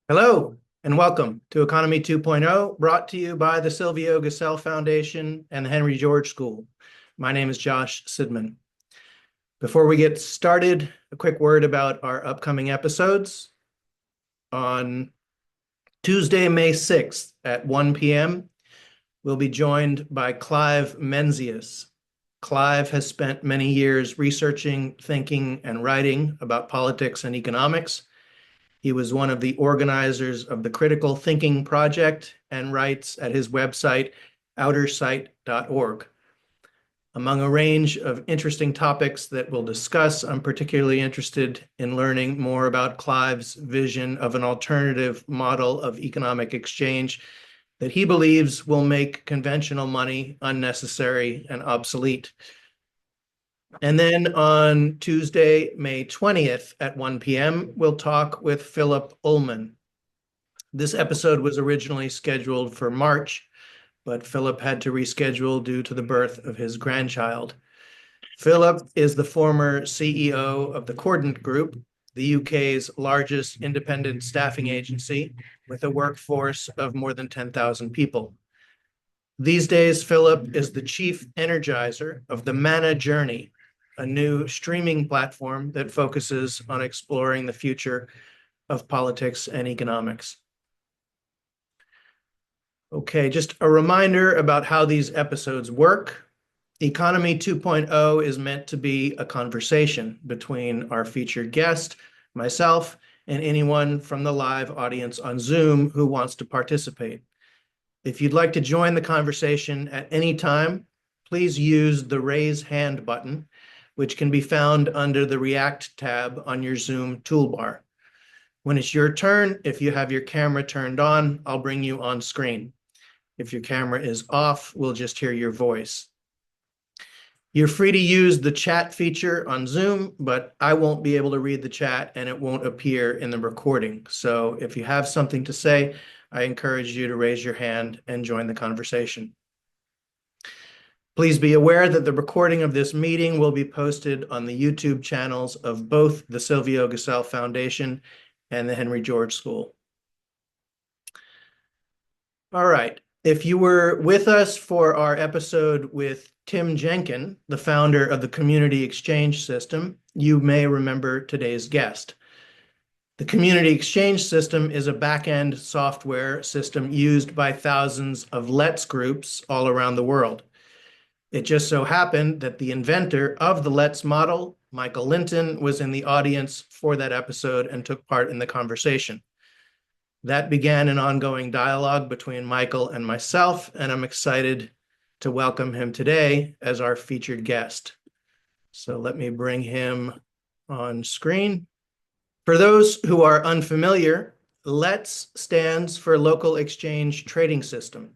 Hello and welcome to Economy 2.0, brought to you by the Silvio Gesell Foundation and the Henry George School. My name is Josh Sidman. Before we get started, a quick word about our upcoming episodes. On Tuesday, May 6th at 1 p.m., we'll be joined by Clive Menzies. Clive has spent many years researching, thinking, and writing about politics and economics. He was one of the organizers of the Critical Thinking Project and writes at his website, outersight.org. Among a range of interesting topics that we'll discuss, I'm particularly interested in learning more about Clive's vision of an alternative model of economic exchange that he believes will make conventional money unnecessary and obsolete. And then on Tuesday, May 20th at 1 p.m., we'll talk with Philip Ullman. This episode was originally scheduled for March, but Philip had to reschedule due to the birth of his grandchild. Philip is the former CEO of the Cordant Group, the UK's largest independent staffing agency, with a workforce of more than 10,000 people. These days, Philip is the chief energizer of the Mana Journey, a new streaming platform that focuses on exploring the future of politics and economics. Okay, just a reminder about how these episodes work. Economy 2.0 is meant to be a conversation between our featured guest, myself, and anyone from the live audience on Zoom who wants to participate. If you'd like to join the conversation at any time, please use the raise hand button, which can be found under the React tab on your Zoom toolbar. When it's your turn, if you have your camera turned on, I'll bring you on screen. If your camera is off, we'll just hear your voice. You're free to use the chat feature on Zoom, but I won't be able to read the chat and it won't appear in the recording. So if you have something to say, I encourage you to raise your hand and join the conversation. Please be aware that the recording of this meeting will be posted on the YouTube channels of both the Silvio Gesell Foundation and the Henry George School. All right. If you were with us for our episode with Tim Jenkin, the founder of the Community Exchange System, you may remember today's guest. The Community Exchange System is a back-end software system used by thousands of Let's groups all around the world. It just so happened that the inventor of the Let's model, Michael Linton, was in the audience for that episode and took part in the conversation. That began an ongoing dialogue between Michael and myself, and I'm excited to welcome him today as our featured guest. So let me bring him on screen. For those who are unfamiliar, LETS stands for Local Exchange Trading System.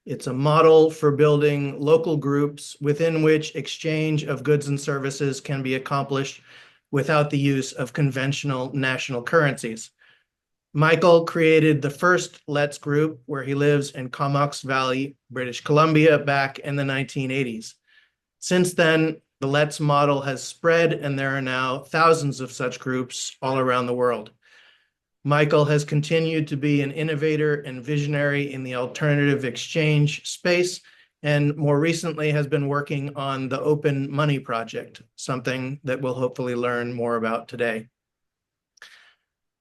It's a model for building local groups within which exchange of goods and services can be accomplished without the use of conventional national currencies. Michael created the first Let's group where he lives in Comox Valley, British Columbia, back in the 1980s. Since then, the Let's model has spread and there are now thousands of such groups all around the world. Michael has continued to be an innovator and visionary in the alternative exchange space, and more recently has been working on the Open Money Project, something that we'll hopefully learn more about today.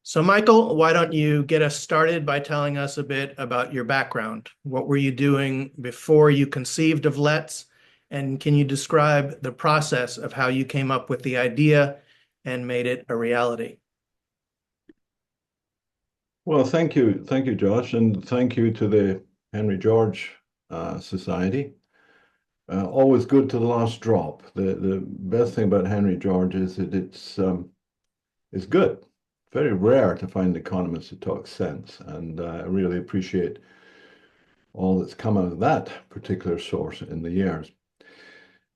So Michael, why don't you get us started by telling us a bit about your background? What were you doing before you conceived of Let's? And can you describe the process of how you came up with the idea and made it a reality? Well, thank you, Josh, and thank you to the Henry George Society. Always good to the last drop. The best thing about Henry George is that it's good. Very rare to find economists who talk sense, and I really appreciate all that's come out of that particular source in the years.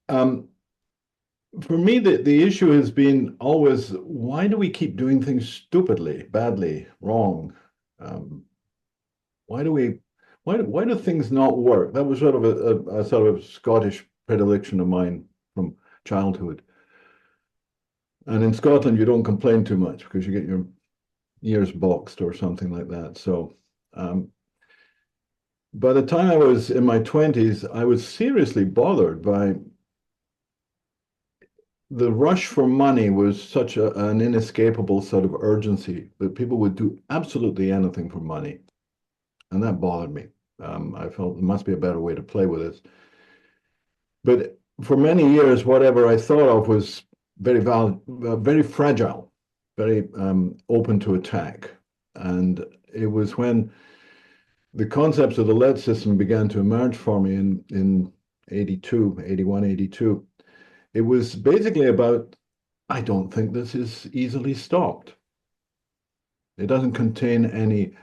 For me, the issue has been always, why do we keep doing things stupidly, badly, wrong? Why do things not work? That was sort of a sort of Scottish predilection of mine from childhood. And in Scotland, you don't complain too much because you get your years boxed or something like that. So by the time I was in my 20s, I was seriously bothered by the rush for money was such an inescapable sort of urgency that people would do absolutely anything for money. And that bothered me. I felt there must be a better way to play with this. But for many years, whatever I thought of was very fragile, very open to attack. And it was when the concepts of the lead system began to emerge for me in 82, 81, 82. It was basically about, I don't think this is easily stopped. It doesn't contain any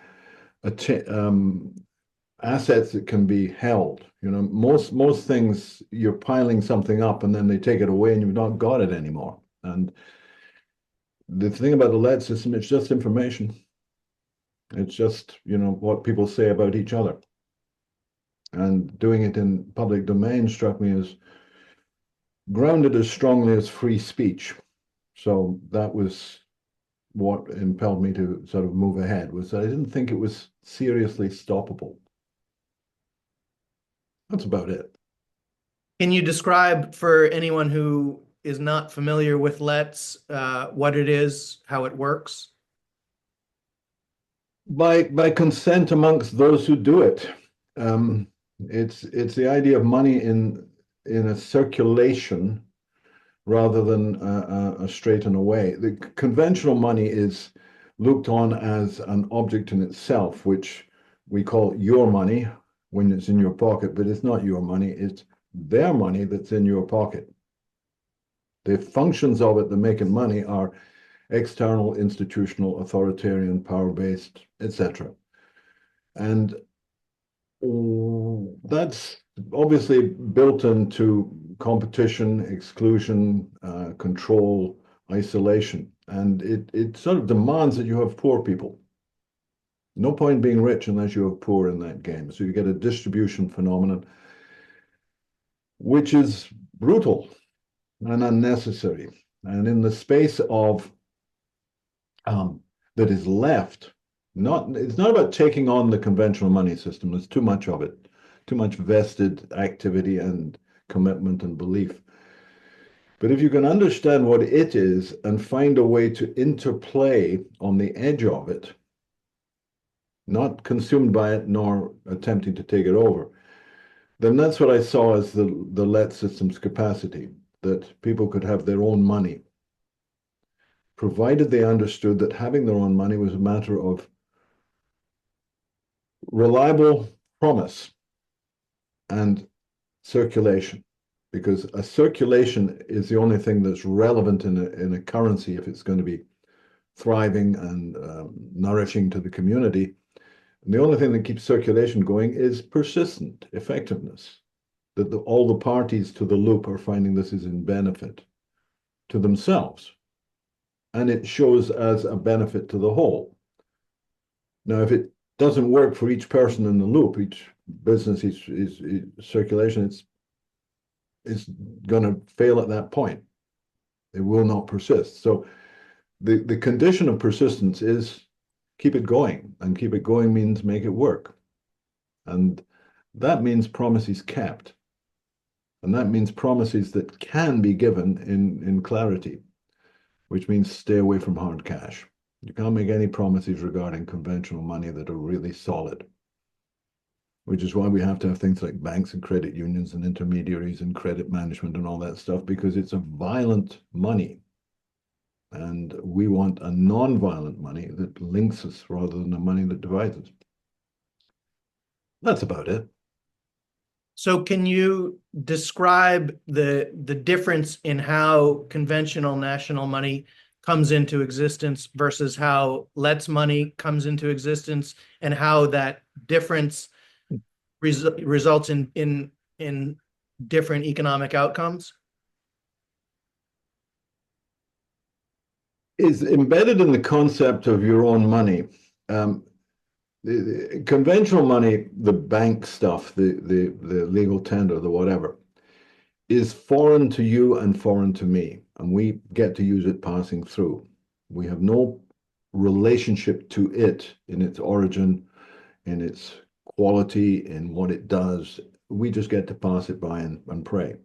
assets that can be held. You know, most things you're piling something up and then they take it away and you've not got it anymore. And the thing about the lead system, it's just information. It's just, you know, what people say about each other. And doing it in public domain struck me as grounded as strongly as free speech. So that was what impelled me to sort of move ahead, was that I didn't think it was seriously stoppable. That's about it. Can you describe for anyone who is not familiar with LETS, what it is, how it works? By consent amongst those who do it. It's the idea of money in a circulation rather than a straight and away. The conventional money is looked on as an object in itself, which we call your money when it's in your pocket, but it's not your money, it's their money that's in your pocket. The functions of it that make it money are external, institutional, authoritarian, power-based, etc. And that's obviously built into competition, exclusion, control, isolation. And it sort of demands that you have poor people. No point being rich unless you have poor in that game. So you get a distribution phenomenon, which is brutal and unnecessary. And in the space of that is left, it's not about taking on the conventional money system. There's too much of it, too much vested activity and commitment and belief. But if you can understand what it is and find a way to interplay on the edge of it, not consumed by it nor attempting to take it over, then that's what I saw as the LET system's capacity, that people could have their own money, provided they understood that having their own money was a matter of reliable promise and circulation, because a circulation is the only thing that's relevant in a currency if it's going to be thriving and nourishing to the community. And the only thing that keeps circulation going is persistent effectiveness, that all the parties to the loop are finding this is in benefit to themselves. And it shows as a benefit to the whole. Now, if it doesn't work for each person in the loop, each business, each circulation, it's going to fail at that point. It will not persist. So the condition of persistence is keep it going, and keep it going means make it work. And that means promises kept. And that means promises that can be given in clarity, which means stay away from hard cash. You can't make any promises regarding conventional money that are really solid, which is why we have to have things like banks and credit unions and intermediaries and credit management and all that stuff, because it's a violent money. And we want a non-violent money that links us rather than a money that divides us. That's about it. So can you describe the difference in how conventional national money comes into existence versus how LET's money comes into existence, and how that difference results in different economic outcomes? Is embedded in the concept of your own money. The conventional money, the bank stuff, the legal tender, the whatever, is foreign to you and foreign to me, and we get to use it passing through. We have no relationship to it in its origin, in its quality, in what it does. We just get to pass it by and pray.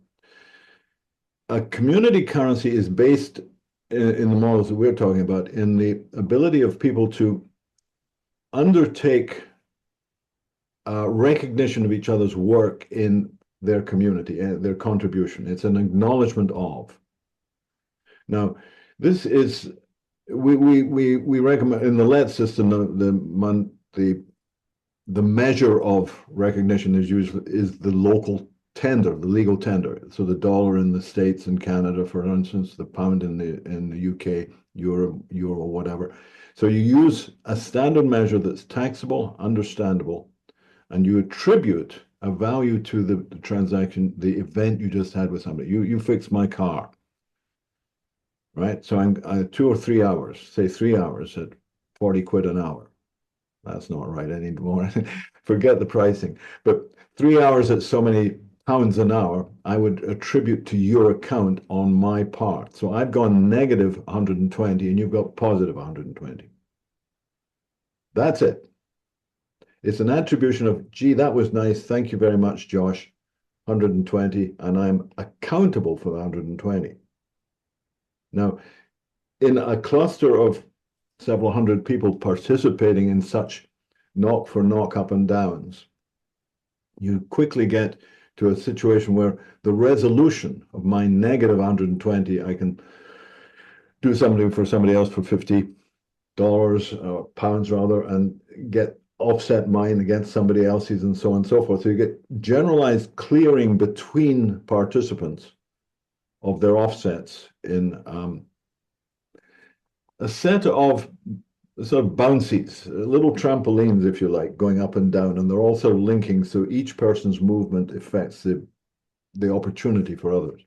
A community currency is based in the models that we're talking about in the ability of people to undertake recognition of each other's work in their community, their contribution. It's an acknowledgement of. Now, this is we recommend in the LET system the measure of recognition is the local tender, the legal tender. So the dollar in the States and Canada, for instance, the pound in the UK, euro, whatever. So you use a standard measure that's taxable, understandable, and you attribute a value to the transaction, the event you just had with somebody. You fix my car, right? So I'm 2 or 3 hours, say 3 hours at 40 quid an hour. That's not right anymore. Forget the pricing. But 3 hours at so many pounds an hour, I would attribute to your account on my part. So I've gone negative 120 and you've got positive 120. That's it. It's an attribution of, gee, that was nice. Thank you very much, Josh. 120, and I'm accountable for the 120. Now, in a cluster of several hundred people participating in such knock for knock up and downs, you quickly get to a situation where the resolution of my negative 120, I can do something for somebody else for $50, pounds rather, and get offset mine against somebody else's and so on and so forth. So you get generalized clearing between participants of their offsets in a set of sort of bouncies, little trampolines, if you like, going up and down, and they're also linking, so each person's movement affects the opportunity for others.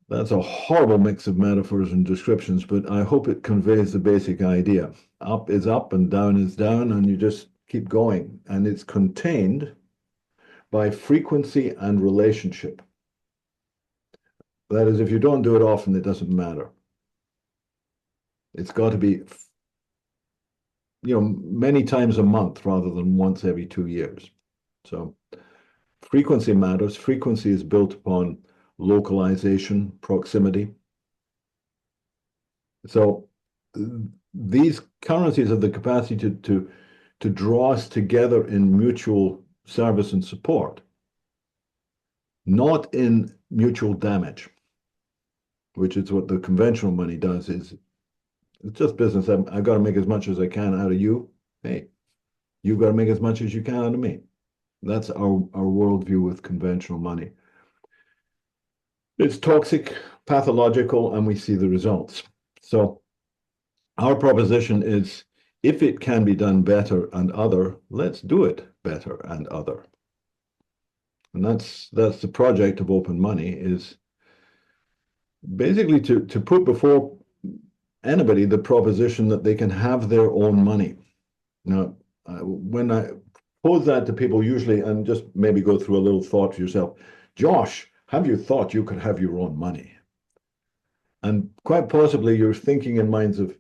That's a horrible mix of metaphors and descriptions, but I hope it conveys the basic idea. Up is up and down is down, and you just keep going. And it's contained by frequency and relationship. That is, if you don't do it often, it doesn't matter. It's got to be, many times a month rather than once every 2 years. So frequency matters. Frequency is built upon localization, proximity. So these currencies have the capacity to draw us together in mutual service and support, not in mutual damage, which is what the conventional money does. It's just business. I've got to make as much as I can out of you. Hey, you've got to make as much as you can out of me. That's our worldview with conventional money. It's toxic, pathological, and we see the results. So our proposition is, if it can be done better and other, let's do it better and other. And that's the project of open money, is basically to put before anybody the proposition that they can have their own money. Now, when I pose that to people usually, and just maybe go through a little thought for yourself, Josh, have you thought you could have your own money? And quite possibly you're thinking in minds of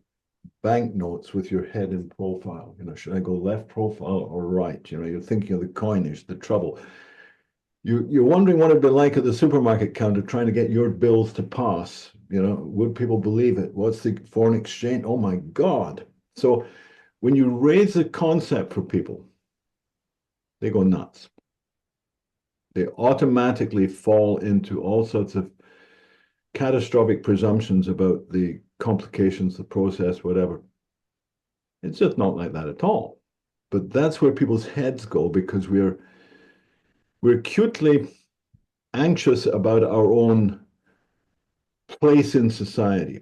banknotes with your head in profile. Should I go left profile or right? You're thinking of the coinage, the trouble. You're wondering what it'd be like at the supermarket counter trying to get your bills to pass. Would people believe it? What's the foreign exchange? Oh my God. So when you raise the concept for people, they go nuts. They automatically fall into all sorts of catastrophic presumptions about the complications, the process, whatever. It's just not like that at all. But that's where people's heads go, because we're acutely anxious about our own place in society.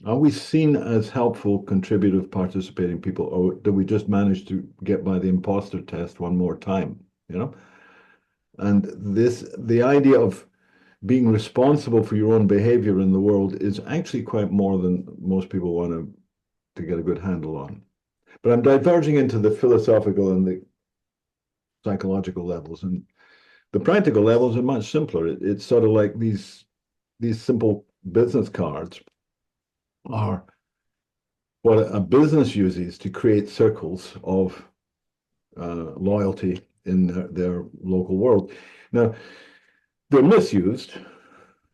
Are we seen as helpful, contributive, participating people, or do we just manage to get by the imposter test one more time? And the idea of being responsible for your own behavior in the world is actually quite more than most people want to get a good handle on. But I'm diverging into the philosophical and the psychological levels, and the practical levels are much simpler. It's sort of like these simple business cards are what a business uses to create circles of loyalty in their local world. Now, they're misused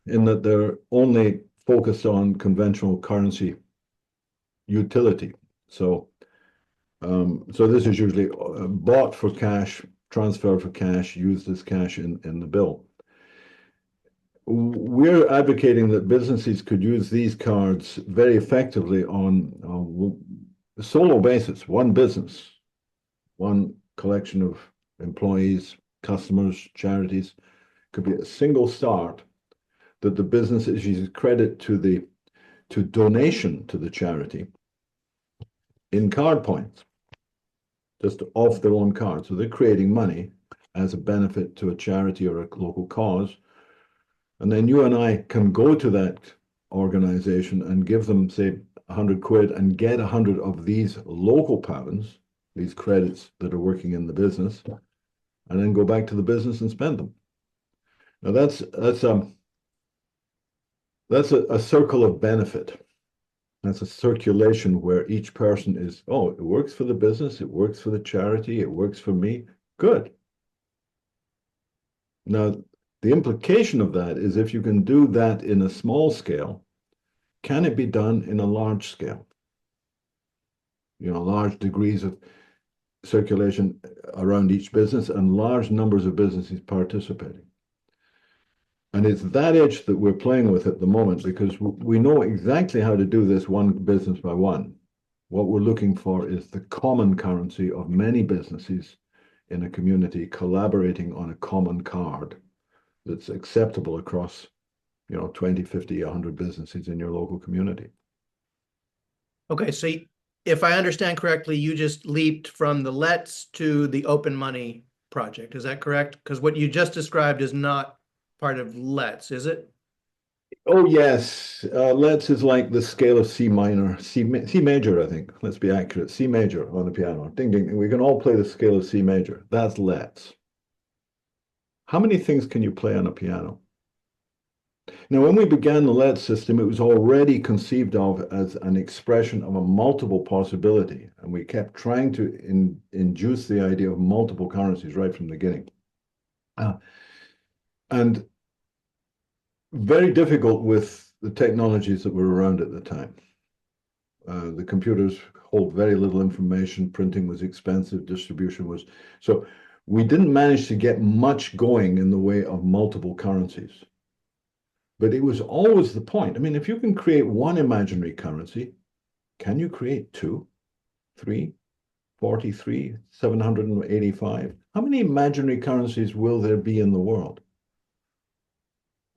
in that they're only focused on conventional currency utility. So, so this is usually bought for cash, transferred for cash, used as cash in the bill. We're advocating that businesses could use these cards very effectively on a solo basis, one business, one collection of employees, customers, charities, could be a single start that the business issues credit to donation to the charity in card points, just off their own card. So they're creating money as a benefit to a charity or a local cause. And then you and I can go to that organization and give them, say, 100 quid and get 100 of these local pounds, these credits that are working in the business, and then go back to the business and spend them. Now that's a circle of benefit. That's a circulation where each person is, oh, it works for the business, it works for the charity, it works for me. Good. Now, the implication of that is if you can do that in a small scale, can it be done in a large scale? You know, large degrees of circulation around each business and large numbers of businesses participating. And it's that edge that we're playing with at the moment because we know exactly how to do this one business by one. What we're looking for is the common currency of many businesses in a community collaborating on a common card that's acceptable across, 20, 50, 100 businesses in your local community. Okay, so if I understand correctly, you just leaped from the Let's to the Open Money project. Is that correct? Because what you just described is not part of Let's, is it? Oh, yes. Let's is like the scale of C minor, C major, I think. Let's be accurate. C major on the piano. Ding, ding. We can all play the scale of C major. That's Let's. How many things can you play on a piano? Now, when we began the Let's system, it was already conceived of as an expression of a multiple possibility. And we kept trying to induce the idea of multiple currencies right from the beginning. And very difficult with the technologies that were around at the time. The computers hold very little information. Printing was expensive. Distribution was. So we didn't manage to get much going in the way of multiple currencies. But it was always the point. I mean, if you can create one imaginary currency, can you create 2, 3, 43, 785? How many imaginary currencies will there be in the world?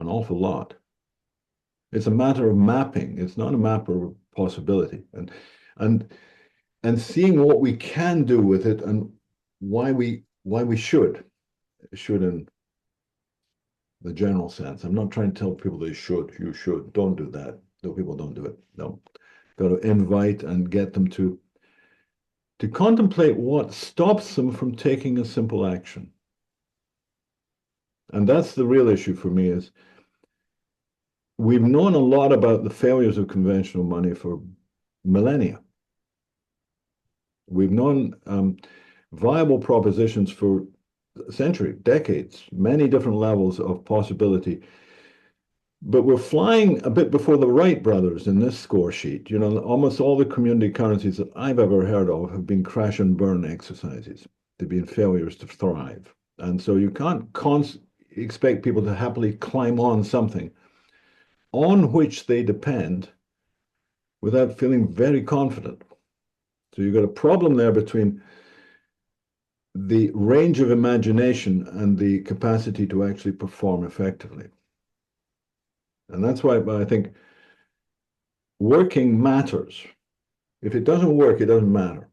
An awful lot. It's a matter of mapping. It's not a matter of possibility. And seeing what we can do with it and why we should in the general sense. I'm not trying to tell people you should, don't do that. No, people don't do it. No. Got to invite and get them to contemplate what stops them from taking a simple action. And that's the real issue for me is we've known a lot about the failures of conventional money for millennia. We've known viable propositions for a century, decades, many different levels of possibility. But we're flying a bit before the Wright brothers in this score sheet. Almost all the community currencies that I've ever heard of have been crash and burn exercises. They've been failures to thrive. And so you can't expect people to happily climb on something on which they depend without feeling very confident. So you've got a problem there between the range of imagination and the capacity to actually perform effectively. And that's why I think working matters. If it doesn't work, it doesn't matter.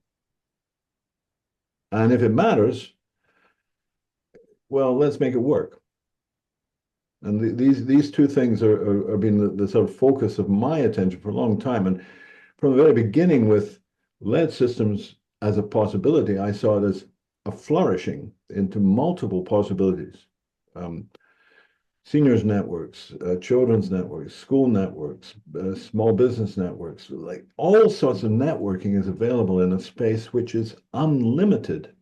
And if it matters, well, let's make it work. And these two things are being the sort of focus of my attention for a long time. And from the very beginning with lead systems as a possibility, I saw it as a flourishing into multiple possibilities. seniors networks, children's networks, school networks, small business networks, like all sorts of networking is available in a space which is unlimited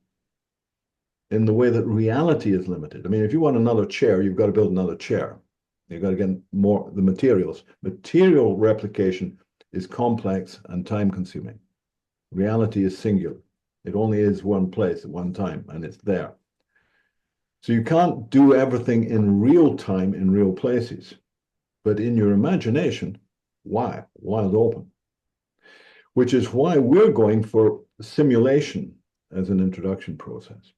in the way that reality is limited. I mean, if you want another chair, you've got to build another chair. You've got to get more the materials. Material replication is complex and time consuming. Reality is singular. It only is one place at one time, and it's there. So you can't do everything in real time in real places, but in your imagination, wide open. Which is why we're going for simulation as an introduction process.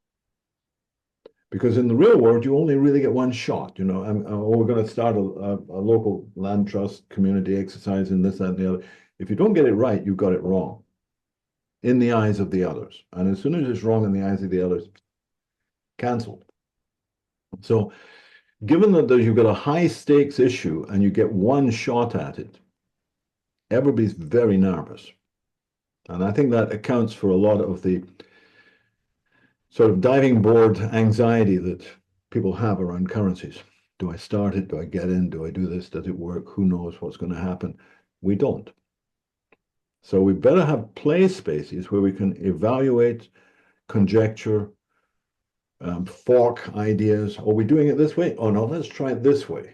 Because in the real world, you only really get one shot. You know, we're going to start a local land trust community exercise in this, that, and the other. If you don't get it right, you got it wrong in the eyes of the others. And as soon as it's wrong in the eyes of the others, cancelled. So given that you've got a high stakes issue and you get one shot at it, everybody's very nervous. And I think that accounts for a lot of the sort of diving board anxiety that people have around currencies. Do I start it? Do I get in? Do I do this? Does it work? Who knows what's going to happen? We don't. So we better have play spaces where we can evaluate, conjecture, fork ideas. Are we doing it this way? Oh no, let's try it this way.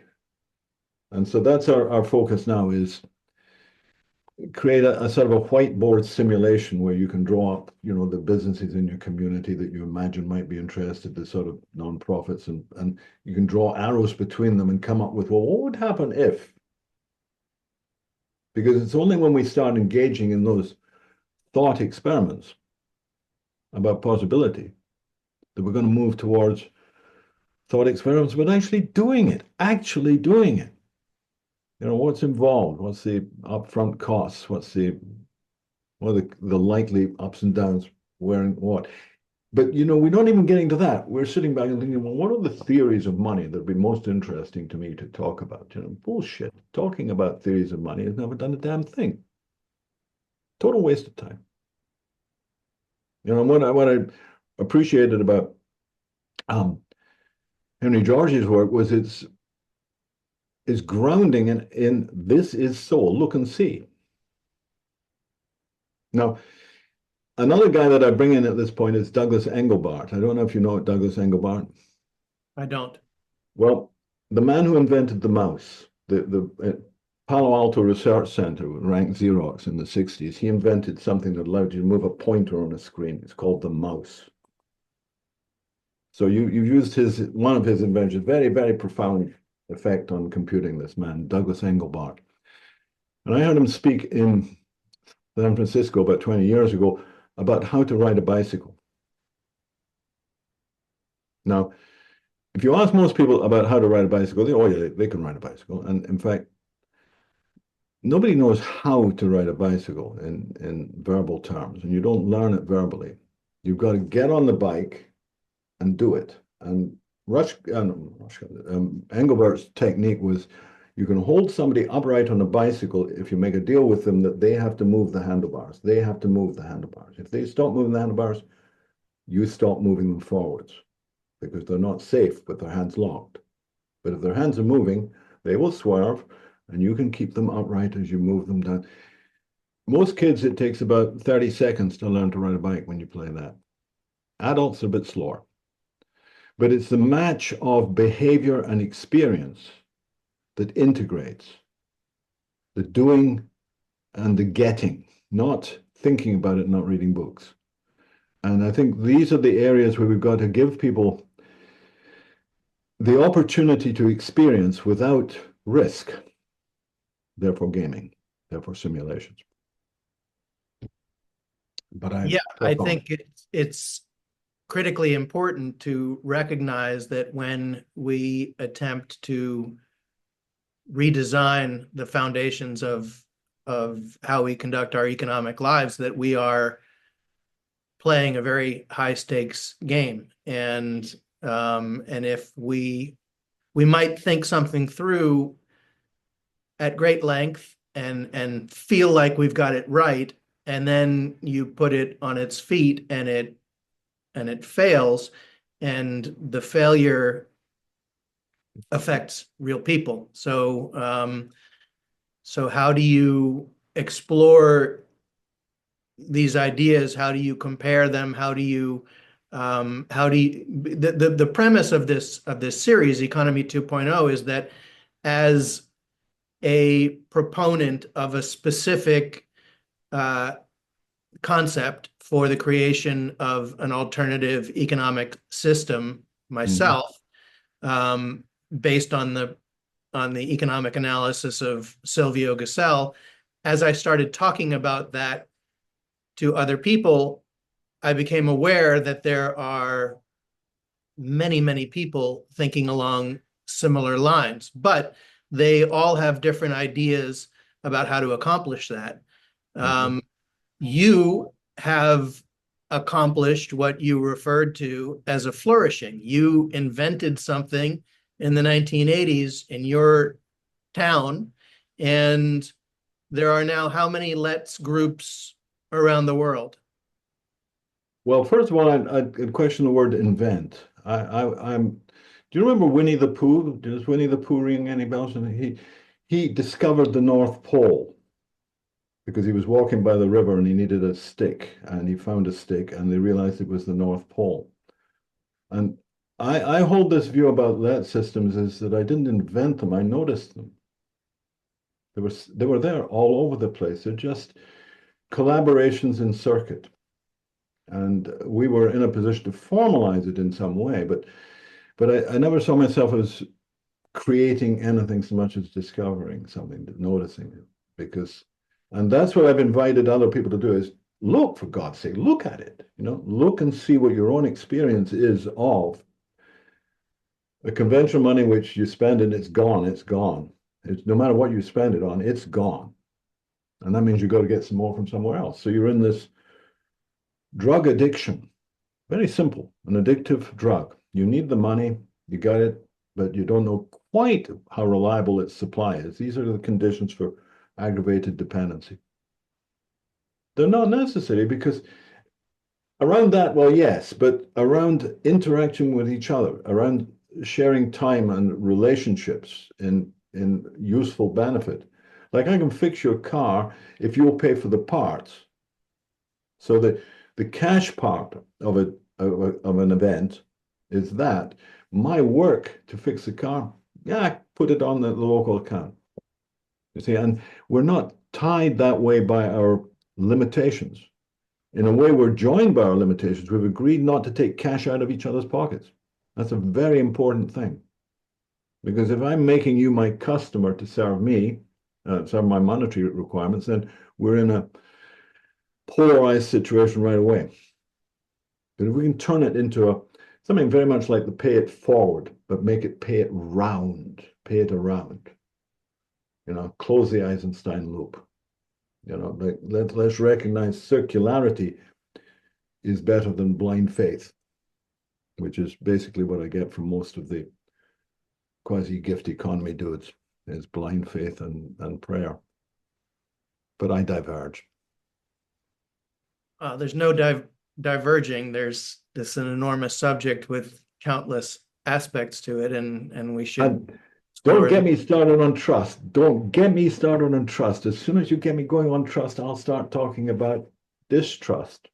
And so that's our focus now is create a sort of a whiteboard simulation where you can draw up, you know, the businesses in your community that you imagine might be interested, the sort of nonprofits, and you can draw arrows between them and come up with, well, what would happen if? Because it's only when we start engaging in those thought experiments about possibility that we're going to move towards thought experiments, but actually doing it. You know, what's involved? What's the upfront costs? What are the likely ups and downs? Where and what? But you know, we're not even getting to that. We're sitting back and thinking, well, what are the theories of money that would be most interesting to me to talk about? You know, bullshit. Talking about theories of money has never done a damn thing. Total waste of time. You know, what I appreciated about Henry George's work was its grounding in this is so, look and see. Now, another guy that I bring in at this point is Douglas Engelbart. I don't know if you know Douglas Engelbart. I don't. Well, the man who invented the mouse, the Palo Alto Research Center ranked Xerox in the 60s, he invented something that allowed you to move a pointer on a screen. It's called the mouse. So you used one of his inventions, very, very profound effect on computing, this man, Douglas Engelbart. And I heard him speak in San Francisco about 20 years ago about how to ride a bicycle. Now, if you ask most people about how to ride a bicycle, they can ride a bicycle. And in fact, nobody knows how to ride a bicycle in verbal terms, and you don't learn it verbally. You've got to get on the bike and do it. And Engelbart's technique was you can hold somebody upright on a bicycle if you make a deal with them that they have to move the handlebars. They have to move the handlebars. If they stop moving the handlebars, you stop moving them forwards because they're not safe with their hands locked. But if their hands are moving, they will swerve and you can keep them upright as you move them down. Most kids, it takes about 30 seconds to learn to ride a bike when you play that. Adults are a bit slower. But it's the match of behavior and experience that integrates the doing and the getting, not thinking about it, not reading books. And I think these are the areas where we've got to give people the opportunity to experience without risk, therefore gaming, therefore simulations. But I think it's critically important to recognize that when we attempt to redesign the foundations of how we conduct our economic lives, that we are playing a very high stakes game. And if we might think something through at great length and feel like we've got it right, and then you put it on its feet and it fails, and the failure affects real people. So how do you explore these ideas? How do you compare them? The premise of this series, Economy 2.0, is that as a proponent of a specific concept for the creation of an alternative economic system myself, based on the economic analysis of Silvio Gesell. As I started talking about that to other people, I became aware that there are many, many people thinking along similar lines, but they all have different ideas about how to accomplish that. You have accomplished what you referred to as a flourishing. You invented something in the 1980s in your town, and there are now how many Let's groups around the world? Well, first of all, I'd question the word invent. I'm. Do you remember Winnie the Pooh? Does Winnie the Pooh ring any bells? And he discovered the North Pole because he was walking by the river and he needed a stick, and he found a stick, and they realized it was the North Pole. And I hold this view about let systems is that I didn't invent them, I noticed them. They were there all over the place. They're just collaborations in circuit. And we were in a position to formalize it in some way, but I never saw myself as creating anything so much as discovering something, noticing it. And that's what I've invited other people to do is look, for God's sake, look at it, look and see what your own experience is of the conventional money which you spend and it's gone, it's gone. No matter what you spend it on, it's gone. And that means you've got to get some more from somewhere else. So you're in this drug addiction. Very simple, an addictive drug. You need the money, you got it, but you don't know quite how reliable its supply is. These are the conditions for aggravated dependency. They're not necessary because around that, well, yes, but around interaction with each other, around sharing time and relationships in useful benefit. Like I can fix your car if you'll pay for the parts. So the cash part of an event is that my work to fix the car, put it on the local account. You see, and we're not tied that way by our limitations. In a way, we're joined by our limitations. We've agreed not to take cash out of each other's pockets. That's a very important thing. Because if I'm making you my customer to serve me, serve my monetary requirements, then we're in a polarized situation right away. But if we can turn it into something very much like the pay it forward, but make it pay it round, pay it around, close the Eisenstein loop. Let's recognize circularity is better than blind faith, which is basically what I get from most of the quasi-gift economy dudes, is blind faith and prayer. But I diverge. There's no diverging. There's an enormous subject with countless aspects to it, and we should. Don't get me started on trust. Don't get me started on trust. As soon as you get me going on trust, I'll start talking about distrust,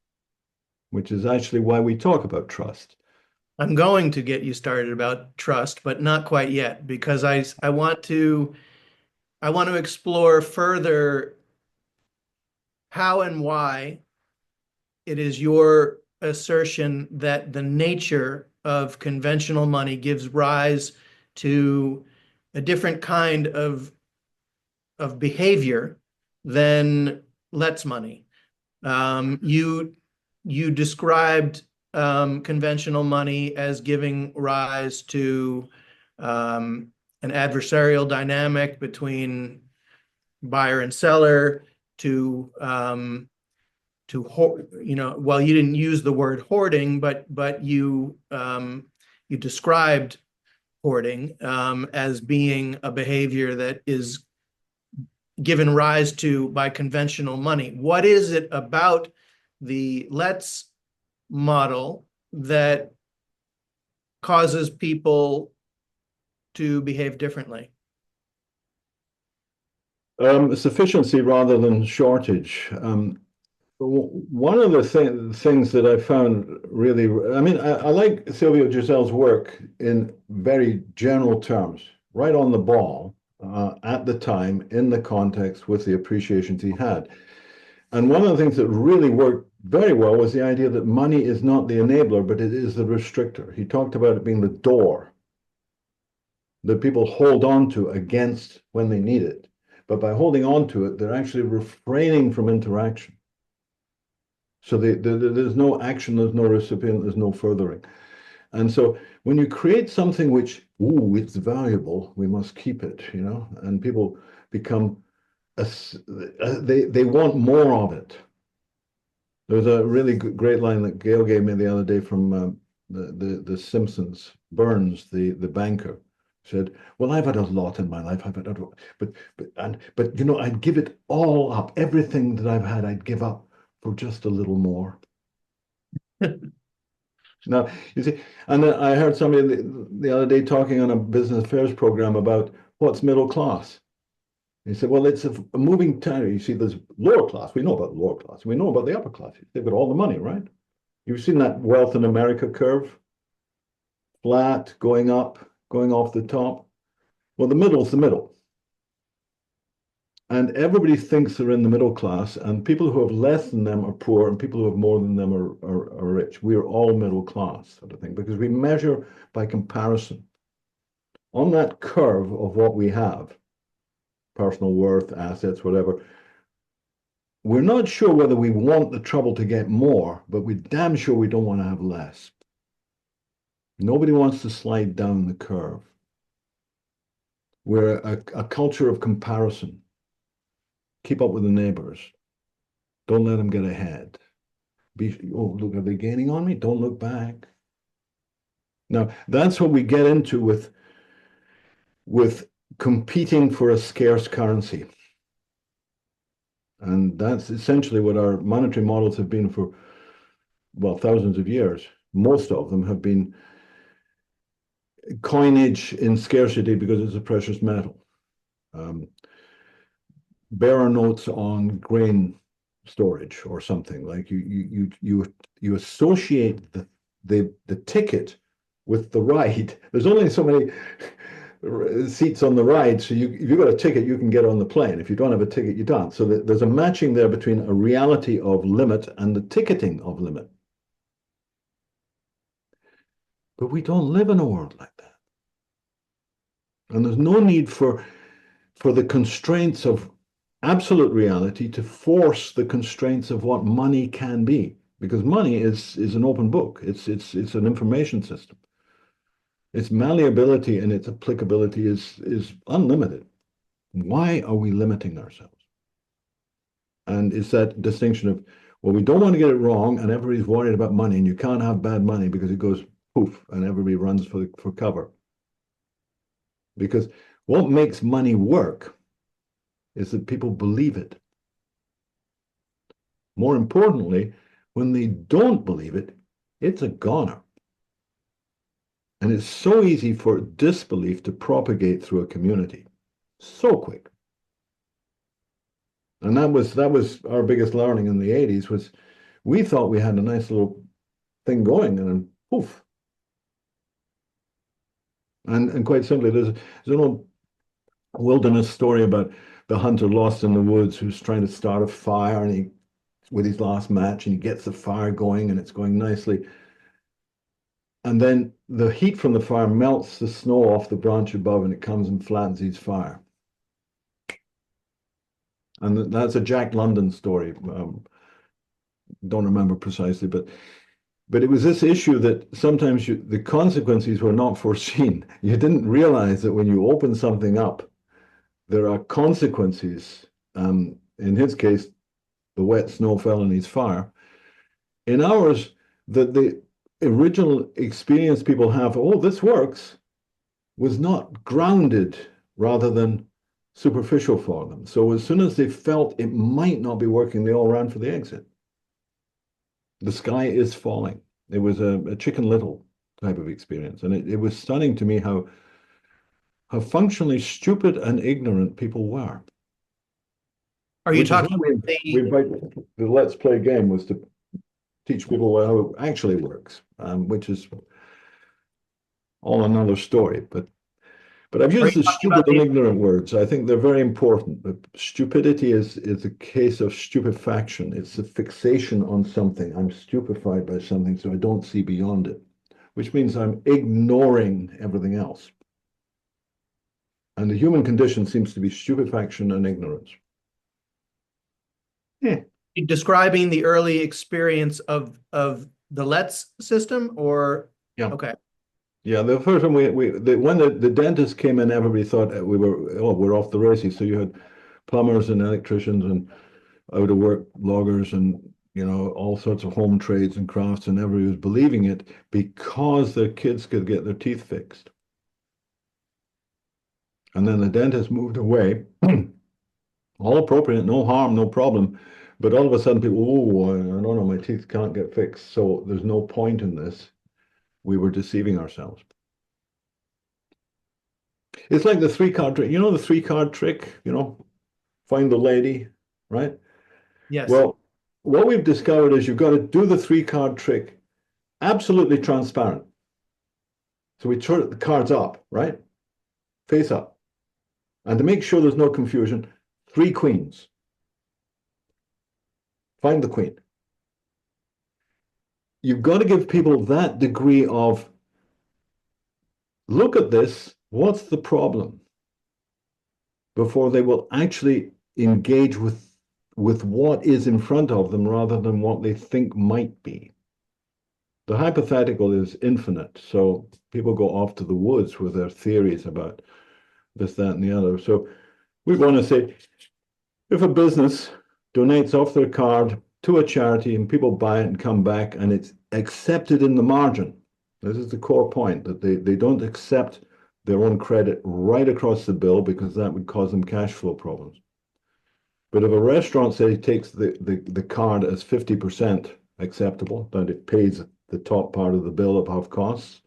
which is actually why we talk about trust. I'm going to get you started about trust, but not quite yet, because I want to explore further how and why it is your assertion that the nature of conventional money gives rise to a different kind of behavior than Let's money. You described conventional money as giving rise to an adversarial dynamic between buyer and seller, to well, you didn't use the word hoarding, but you described hoarding as being a behavior that is given rise to by conventional money. What is it about the Let's model that causes people to behave differently? Sufficiency rather than shortage. One of the things that I found really, I mean, I like Silvio Giselle's work in very general terms, right on the ball, at the time, in the context, with the appreciations he had. And one of the things that really worked very well was the idea that money is not the enabler, but it is the restrictor. He talked about it being the door that people hold on to against when they need it. But by holding on to it, they're actually refraining from interaction. So there's no action, there's no recipient, there's no furthering. And so when you create something which, ooh, it's valuable, we must keep it, you know, and people become, they want more of it. There's a really great line that Gail gave me the other day from the Simpsons. Burns, the banker, said, "Well, I've had a lot in my life. I've had, but you know, I'd give it all up. Everything that I've had, I'd give up for just a little more." Now, you see, and I heard somebody the other day talking on a business affairs program about what's middle class. He said, well, it's a moving target. You see, there's lower class. We know about the lower class. We know about the upper class. They've got all the money, right? You've seen that wealth in America curve, flat, going up, going off the top. Well, the middle's the middle. And everybody thinks they're in the middle class, and people who have less than them are poor, and people who have more than them are rich. We're all middle class, sort of thing, because we measure by comparison. On that curve of what we have, personal worth, assets, whatever, we're not sure whether we want the trouble to get more, but we're damn sure we don't want to have less. Nobody wants to slide down the curve. We're a culture of comparison. Keep up with the neighbors. Don't let them get ahead. Oh, look, are they gaining on me? Don't look back. Now, that's what we get into with competing for a scarce currency. And that's essentially what our monetary models have been for, well, thousands of years. Most of them have been coinage in scarcity because it's a precious metal. Bearer notes on grain storage or something, like you associate the ticket with the ride. There's only so many seats on the ride, so if you've got a ticket, you can get on the plane. If you don't have a ticket, you don't. So there's a matching there between a reality of limit and the ticketing of limit. But we don't live in a world like that. And there's no need for the constraints of absolute reality to force the constraints of what money can be, because money is an open book. It's an information system. Its malleability and its applicability is unlimited. Why are we limiting ourselves? And it's that distinction of, well, we don't want to get it wrong, and everybody's worried about money, and you can't have bad money because it goes poof, and everybody runs for cover. Because what makes money work is that people believe it. More importantly, when they don't believe it, it's a goner. And it's so easy for disbelief to propagate through a community. So quick. And that was our biggest learning in the 80s, was we thought we had a nice little thing going, and then poof. And quite simply, there's an old wilderness story about the hunter lost in the woods who's trying to start a fire, and with his last match, and he gets the fire going, and it's going nicely. And then the heat from the fire melts the snow off the branch above, and it comes and flattens his fire. And that's a Jack London story. Don't remember precisely, but it was this issue that sometimes the consequences were not foreseen. You didn't realize that when you open something up, there are consequences. In his case, the wet snow fell in his fire. In ours, the original experience people have, oh, this works, was not grounded rather than superficial for them. So as soon as they felt it might not be working, they all ran for the exit. The sky is falling. It was a Chicken Little type of experience. And it was stunning to me how how functionally stupid and ignorant people were. Are you Which is why talking we the, the Let's Play game was to teach people how it actually works, which is all another story. But I've are used you the talking stupid about and the, ignorant words. I think they're very important. But stupidity is a case of stupefaction. It's a fixation on something. I'm stupefied by something, so I don't see beyond it, which means I'm ignoring everything else. And the human condition seems to be stupefaction and ignorance. Yeah. describing the early experience of the Let's system, or Yeah. okay. Yeah, the first time when the dentist came in, everybody thought we were, oh, we're off the races. So you had plumbers and electricians and out of work loggers and, all sorts of home trades and crafts, and everybody was believing it because their kids could get their teeth fixed. And then the dentist moved away, all appropriate, no harm, no problem. But all of a sudden people, oh, I don't know, my teeth can't get fixed. So there's no point in this. We were deceiving ourselves. It's like the three-card trick. You know the three-card trick, find the lady, right? Yes. Well, what we've discovered is you've got to do the three-card trick absolutely transparent. So we turn the cards up, right? Face up. And to make sure there's no confusion, three queens. Find the queen. You've got to give people that degree of look at this, what's the problem? Before they will actually engage with what is in front of them rather than what they think might be. The hypothetical is infinite, so people go off to the woods with their theories about this, that, and the other. So we want to say, if a business donates off their card to a charity and people buy it and come back and it's accepted in the margin, this is the core point, that they don't accept their own credit right across the bill because that would cause them cash flow problems. But if a restaurant says takes the card as 50% acceptable, that it pays the top part of the bill above costs,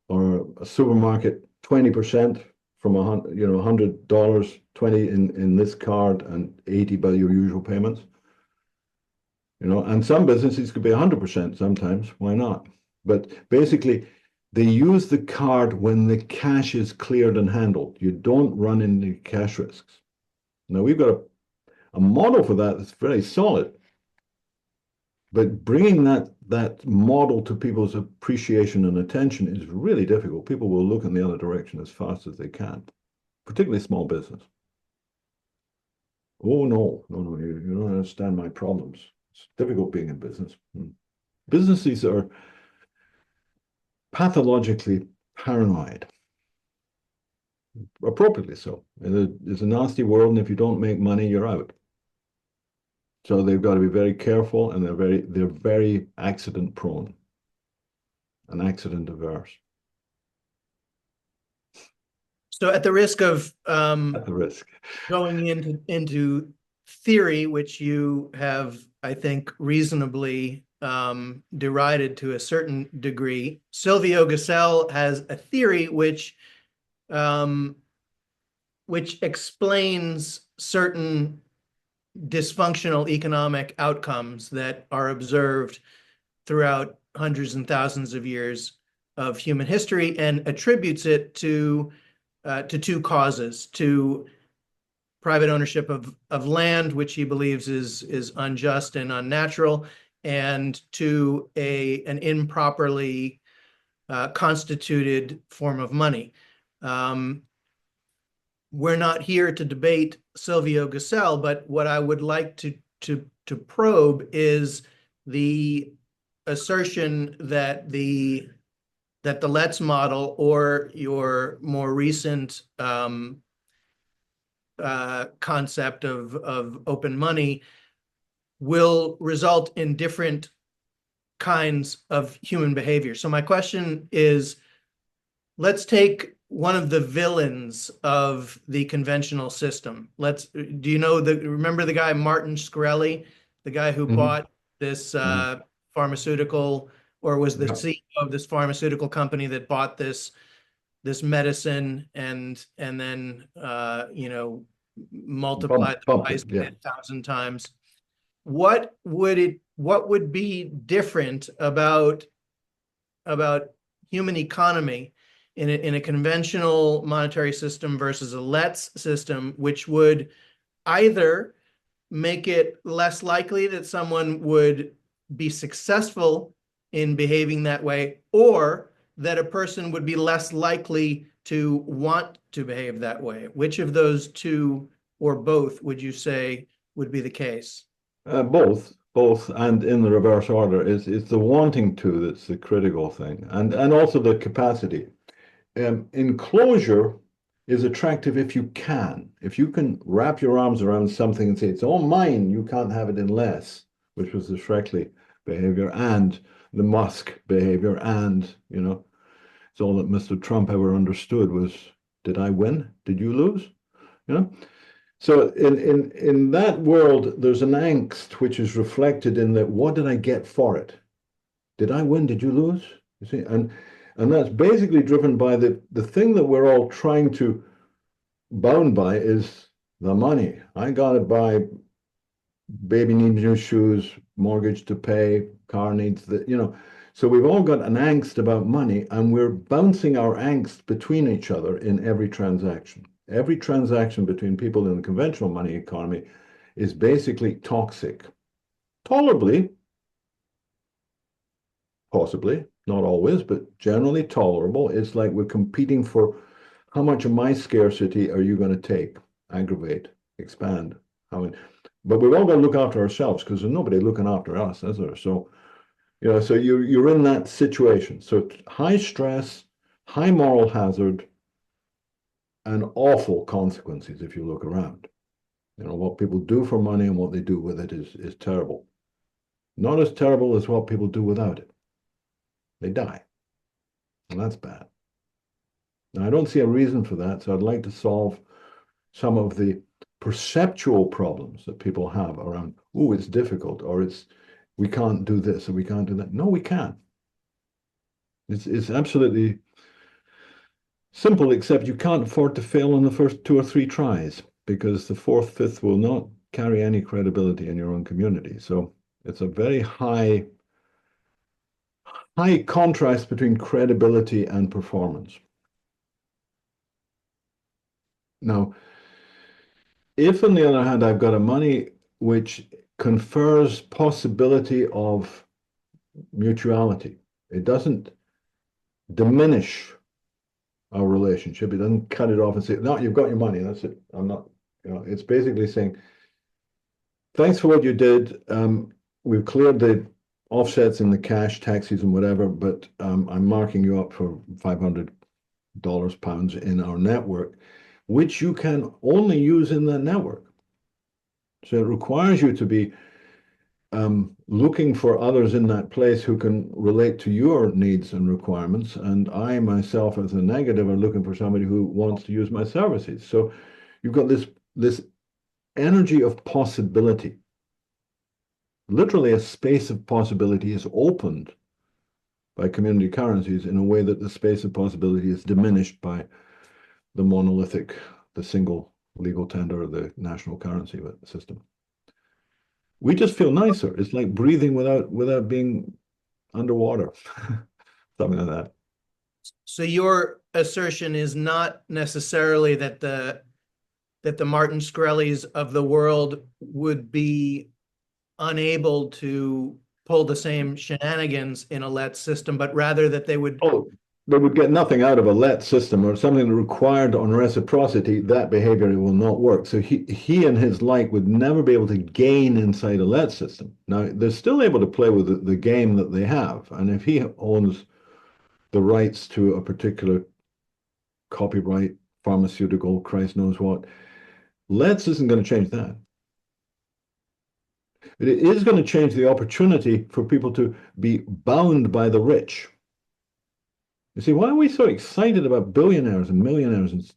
or a supermarket 20% from $100, 20 in this card and 80 by your usual payments. And some businesses could be 100% sometimes. Why not? But basically, they use the card when the cash is cleared and handled. You don't run into cash risks. Now we've got a model for that that's very solid. But bringing that model to people's appreciation and attention is really difficult. People will look in the other direction as fast as they can, particularly small business. Oh, no, you don't understand my problems. It's difficult being in business. Businesses are pathologically paranoid, appropriately so. It's a nasty world, and if you don't make money, you're out. So they've got to be very careful, and they're very accident prone and accident averse. So at the risk of At the risk. going into theory, which you have, I think, reasonably derided to a certain degree, Silvio Gesell has a theory which explains certain dysfunctional economic outcomes that are observed throughout hundreds and thousands of years of human history, and attributes it to two causes: to private ownership of land, which he believes is unjust and unnatural, and to an improperly constituted form of money. We're not here to debate Silvio Gesell, but what I would like to probe is the assertion that the Let's model, or your more recent concept of open money, will result in different kinds of human behavior. So my question is, let's take one of the villains of the conventional system. Remember the guy Martin Shkreli, the guy who bought this pharmaceutical, or was the CEO of this pharmaceutical company that bought this this medicine and then multiply the Pump price it, yeah. 1,000 times. What would be different about human economy in a conventional monetary system versus a let's system, which would either make it less likely that someone would be successful in behaving that way, or that a person would be less likely to want to behave that way? Which of those two or both would you say would be the case? Both, and in the reverse order. It's the wanting to that's the critical thing, and also the capacity. Enclosure is attractive if you can. If you can wrap your arms around something and say, it's all mine, you can't have it unless, which was the Shrekley behavior and the Musk behavior, and, it's all that Mr. Trump ever understood was, did I win? Did you lose? You know? So in that world, there's an angst which is reflected in that, what did I get for it? Did I win? Did you lose? You see, and that's basically driven by the thing that we're all trying to bound by is the money. I got to buy, baby needs new shoes, mortgage to pay, car needs So we've all got an angst about money, and we're bouncing our angst between each other in every transaction. Every transaction between people in the conventional money economy is basically toxic. Tolerably, possibly, not always, but generally tolerable. It's like we're competing for how much of my scarcity are you going to take, aggravate, expand. But we've all got to look after ourselves because there's nobody looking after us, is there? So, so you're in that situation. So high stress, high moral hazard, and awful consequences if you look around. What people do for money and what they do with it is terrible. Not as terrible as what people do without it. They die. And that's bad. Now, I don't see a reason for that, so I'd like to solve some of the perceptual problems that people have around, oh, it's difficult, or we can't do this, or we can't do that. No, we can. It's absolutely simple, except you can't afford to fail on the first 2 or 3 tries, because the fourth, fifth will not carry any credibility in your own community. So it's a very high contrast between credibility and performance. Now, if on the other hand, I've got a money which confers possibility of mutuality, it doesn't diminish our relationship. It doesn't cut it off and say, no, you've got your money. That's it. I'm not, it's basically saying, thanks for what you did. We've cleared the offsets in the cash, taxes and whatever, but I'm marking you up for $500 pounds in our network, which you can only use in that network. So it requires you to be looking for others in that place who can relate to your needs and requirements. And I myself, as a negative, are looking for somebody who wants to use my services. So you've got this energy of possibility. Literally, a space of possibility is opened by community currencies in a way that the space of possibility is diminished by the monolithic, the single legal tender of the national currency system. We just feel nicer. It's like breathing without being underwater, something like that. So your assertion is not necessarily that the Martin Shkreli's of the world would be unable to pull the same shenanigans in a let system, but rather that they would get nothing out of a let system or something required on reciprocity. That behavior will not work. So he and his like would never be able to gain inside a let system. Now, they're still able to play with the game that they have. And if he owns the rights to a particular copyright, pharmaceutical, Christ knows what, Let's isn't going to change that. But it is going to change the opportunity for people to be bound by the rich. You see, why are we so excited about billionaires and millionaires? And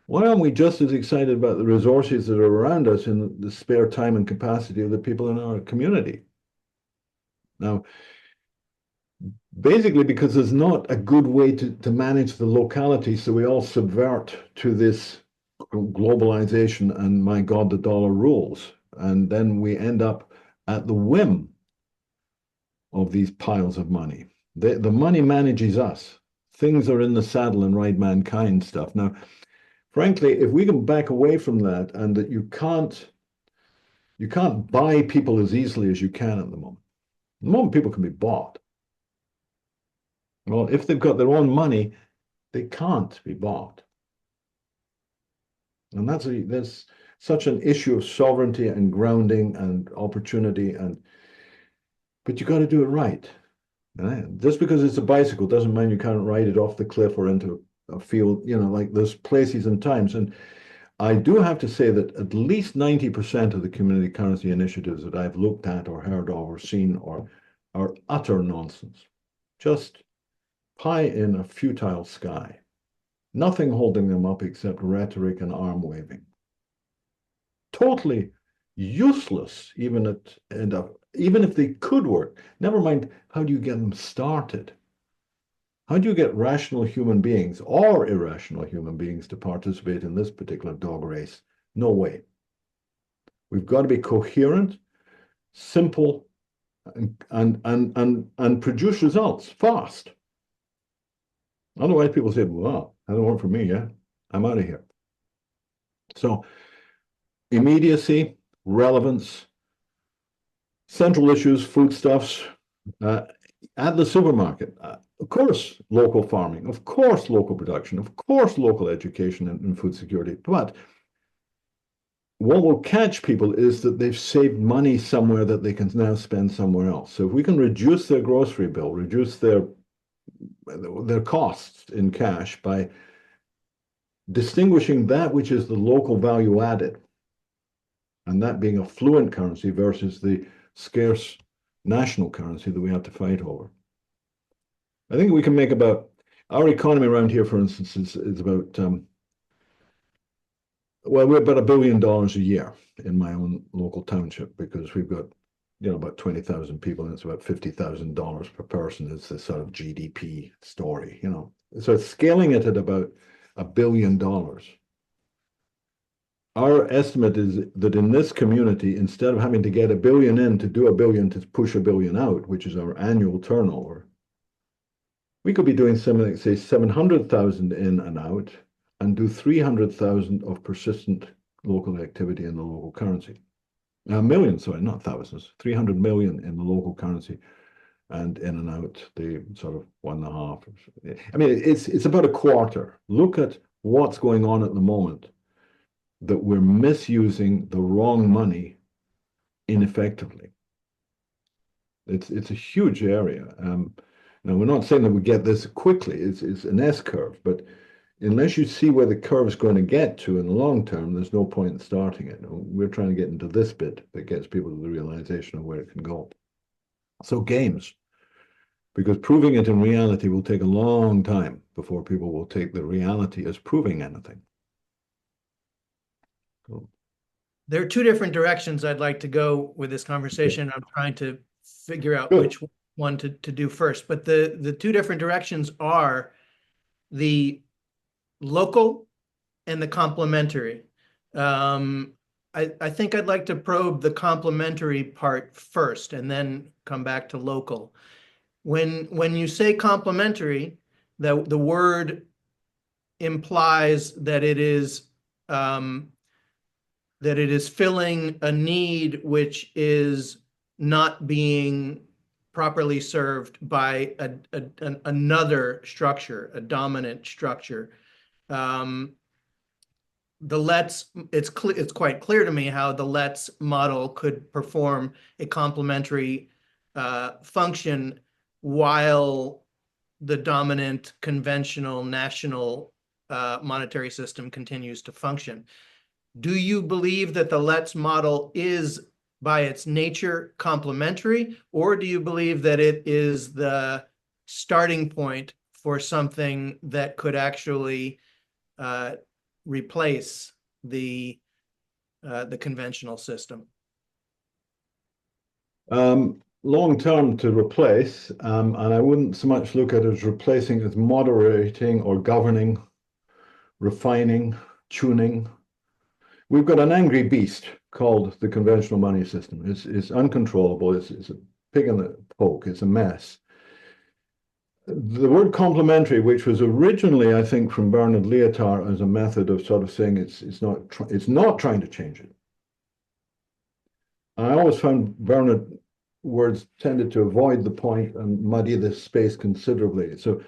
why aren't we just as excited about the resources that are around us and the spare time and capacity of the people in our community? Now, Basically, because there's not a good way to manage the locality, so we all subvert to this globalization and my God, the dollar rules. And then we end up at the whim of these piles of money. The money manages us. Things are in the saddle and ride mankind stuff. Now, frankly, if we can back away from that and that you can't buy people as easily as you can at the moment. At the moment, people can be bought. Well, if they've got their own money, they can't be bought. And that's such an issue of sovereignty and grounding and opportunity. But you got to do it right. Right? Just because it's a bicycle doesn't mean you can't ride it off the cliff or into a field, like there's places and times. And I do have to say that at least 90% of the community currency initiatives that I've looked at or heard of or seen are utter nonsense. Just pie in a futile sky. Nothing holding them up except rhetoric and arm waving. Totally useless, even if they could work. Never mind, how do you get them started? How do you get rational human beings or irrational human beings to participate in this particular dog race? No way. We've got to be coherent, simple, and produce results fast. Otherwise, people say, well, that don't work for me, yeah? I'm out of here. So immediacy, relevance, central issues, foodstuffs, at the supermarket. Of course, local farming, of course, local production, of course, local education and food security. But what will catch people is that they've saved money somewhere that they can now spend somewhere else. So if we can reduce their grocery bill, reduce their costs in cash by distinguishing that which is the local value added, and that being a fluent currency versus the scarce national currency that we have to fight over. I think we can make our economy around here, for instance, is about, we're about $1 billion a year in my own local township because we've got, about 20,000 people and it's about $50,000 per person is the sort of GDP story, So scaling it at about $1 billion. Our estimate is that in this community, instead of having to get $1 billion in to do $1 billion to push $1 billion out, which is our annual turnover, we could be doing something like, say, 700,000 in and out and do 300,000 of persistent local activity in the local currency. Millions, sorry, not thousands, 300 million in the local currency and in and out the sort of 1.5. I mean, it's about a quarter. Look at what's going on at the moment, that we're misusing the wrong money ineffectively. It's a huge area. Now, we're not saying that we get this quickly. It's an S-curve, but unless you see where the curve is going to get to in the long term, there's no point in starting it. We're trying to get into this bit that gets people to the realization of where it can go. So games, because proving it in reality will take a long time before people will take the reality as proving anything. Cool. There are two different directions I'd like to go with this conversation. I'm trying to figure out which one to do first. But the two different directions are the local and the complementary. I think I'd like to probe the complementary part first and then come back to local. When you say complementary, the word implies that it is filling a need which is not being properly served by another structure, a dominant structure. It's quite clear to me how the Let's model could perform a complementary function while the dominant conventional national monetary system continues to function. Do you believe that the Let's model is by its nature complementary, or do you believe that it is the starting point for something that could actually replace the conventional system? long term to replace, and I wouldn't so much look at it as replacing as moderating or governing, refining, tuning. We've got an angry beast called the conventional money system. It's uncontrollable. It's a pig in the poke. It's a mess. The word complementary, which was originally, I think, from Bernard Lietaer as a method of sort of saying it's not trying to change it. I always found Bernard words tended to avoid the point and muddy the space considerably. So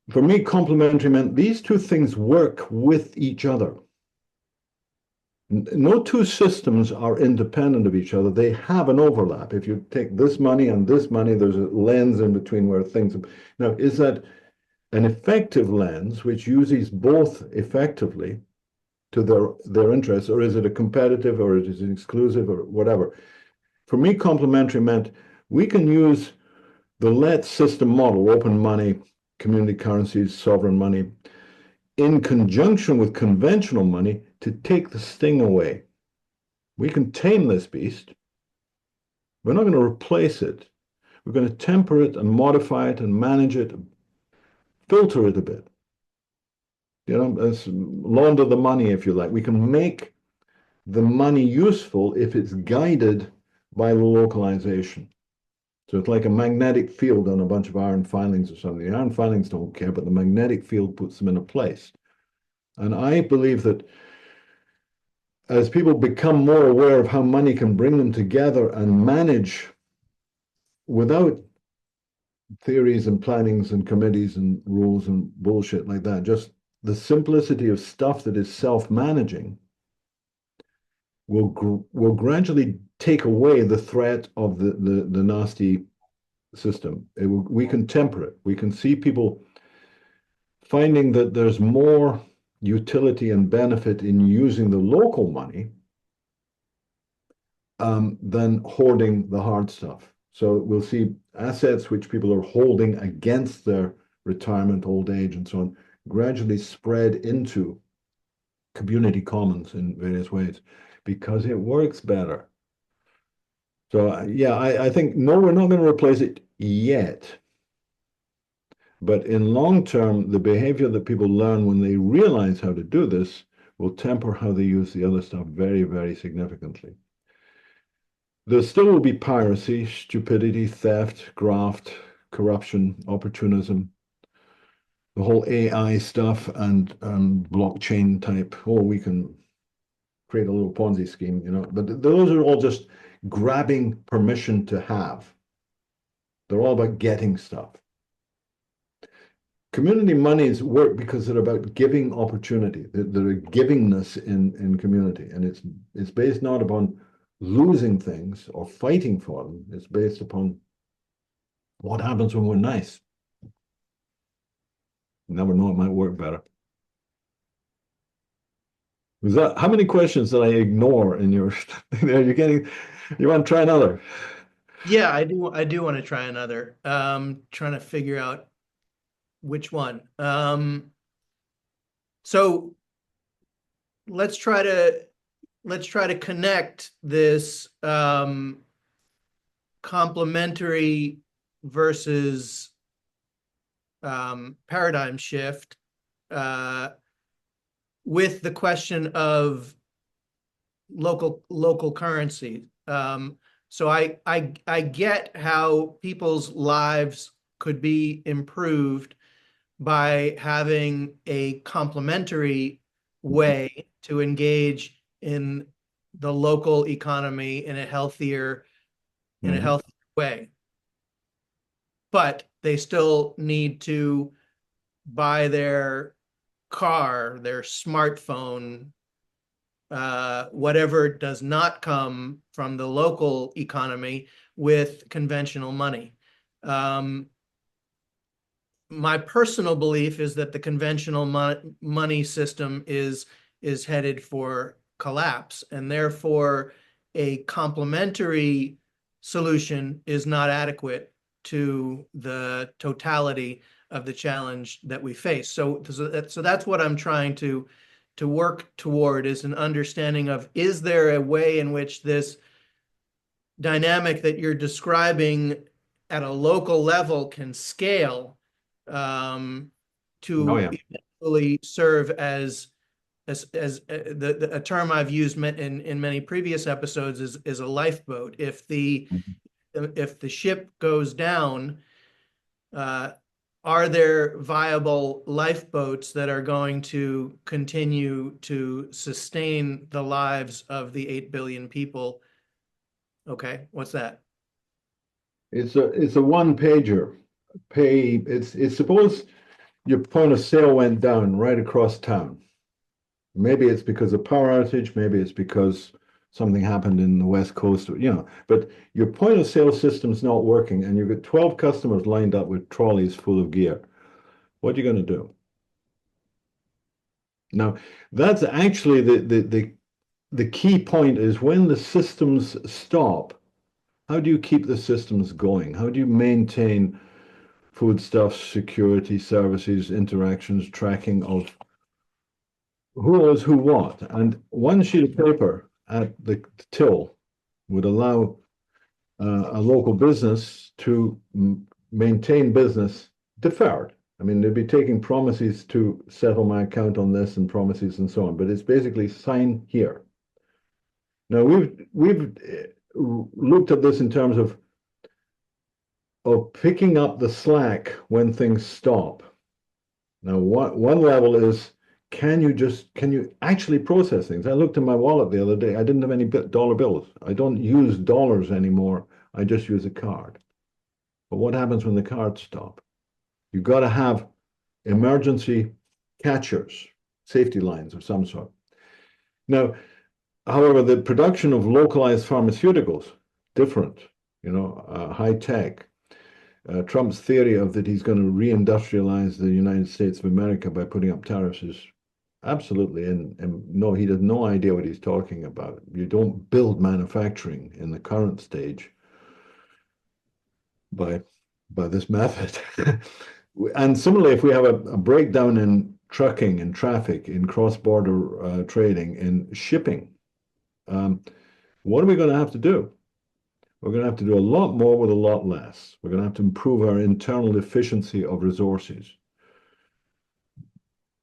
for me, complementary meant these two things work with each other. No two systems are independent of each other. They have an overlap. If you take this money and this money, there's a lens in between where things. Now, is that an effective lens which uses both effectively to their interests, or is it a competitive, or is it exclusive, or whatever? For me, complementary meant we can use the LET system model, open money, community currencies, sovereign money, in conjunction with conventional money to take the sting away. We can tame this beast. We're not going to replace it. We're going to temper it and modify it and manage it, filter it a bit. You know, launder the money, if you like. We can make the money useful if it's guided by localization. So it's like a magnetic field on a bunch of iron filings or something. The iron filings don't care, but the magnetic field puts them in a place. And I believe that as people become more aware of how money can bring them together and manage without theories and plannings and committees and rules and bullshit like that, just the simplicity of stuff that is self-managing will gradually take away the threat of the nasty system. We can temper it. We can see people finding that there's more utility and benefit in using the local money than hoarding the hard stuff. So we'll see assets which people are holding against their retirement, old age, and so on, gradually spread into community commons in various ways because it works better. So yeah, I think, no, we're not going to replace it yet. But in long term, the behavior that people learn when they realize how to do this will temper how they use the other stuff very, very significantly. There still will be piracy, stupidity, theft, graft, corruption, opportunism, the whole AI stuff and blockchain type. Oh, we can create a little Ponzi scheme, you know. But those are all just grabbing permission to have. They're all about getting stuff. Community monies work because they're about giving opportunity. They're a givingness in community. And it's based not upon losing things or fighting for them. It's based upon what happens when we're nice. You never know, it might work better. Was that, how many questions did I ignore in your you want to try another? Yeah, I do want to try another. Trying to figure out which one. So let's try to connect this complementary versus paradigm shift with the question of local currency. So I get how people's lives could be improved by having a complementary way to engage in the local economy in a healthier way. But they still need to buy their car, their smartphone, whatever does not come from the local economy with conventional money. My personal belief is that the conventional money system is headed for collapse, and therefore a complementary solution is not adequate to the totality of the challenge that we face. So that's what I'm trying to work toward, is an understanding of, is there a way in which this dynamic that you're describing at a local level can scale Oh to yeah. eventually serve a term I've used in many previous episodes is a lifeboat. If the ship goes down, uh, are there viable lifeboats that are going to continue to sustain the lives of the 8 billion people? Okay, what's that? It's a one pager. It's suppose your point of sale went down right across town. Maybe it's because of power outage, maybe it's because something happened in the West Coast, but your point of sale system's not working and you've got 12 customers lined up with trolleys full of gear. What are you going to do? Now, that's actually the key point is when the systems stop, how do you keep the systems going? How do you maintain foodstuffs, security services, interactions, tracking of who owes who what? And one sheet of paper at the till would allow a local business to maintain business deferred. I mean, they'd be taking promises to settle my account on this and promises and so on, but it's basically sign here. Now we've looked at this in terms of picking up the slack when things stop. Now, one level is can you actually process things? I looked in my wallet the other day. I didn't have any dollar bills. I don't use dollars anymore. I just use a card. But what happens when the cards stop? You've got to have emergency catchers, safety lines of some sort. Now, however, the production of localized pharmaceuticals, different, high tech. Trump's theory of that he's going to reindustrialize the United States of America by putting up tariffs is absolutely, and no, he has no idea what he's talking about. You don't build manufacturing in the current stage by this method. And similarly, if we have a breakdown in trucking and traffic, in cross-border trading, in shipping, what are we going to have to do? We're going to have to do a lot more with a lot less. We're going to have to improve our internal efficiency of resources.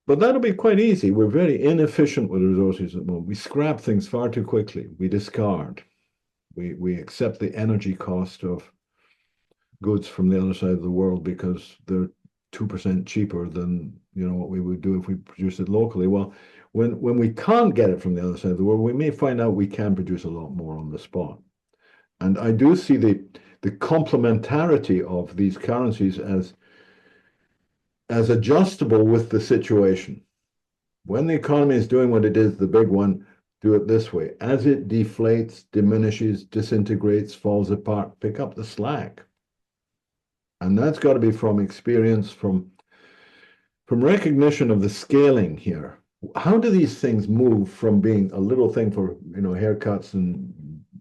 But that'll be quite easy. We're very inefficient with resources at the moment. We scrap things far too quickly. We discard. We accept the energy cost of goods from the other side of the world because they're 2% cheaper than what we would do if we produce it locally. Well, when we can't get it from the other side of the world, we may find out we can produce a lot more on the spot. And I do see the complementarity of these currencies as adjustable with the situation. When the economy is doing what it is, the big one, do it this way. As it deflates, diminishes, disintegrates, falls apart, pick up the slack. And that's got to be from experience, from recognition of the scaling here. How do these things move from being a little thing for haircuts and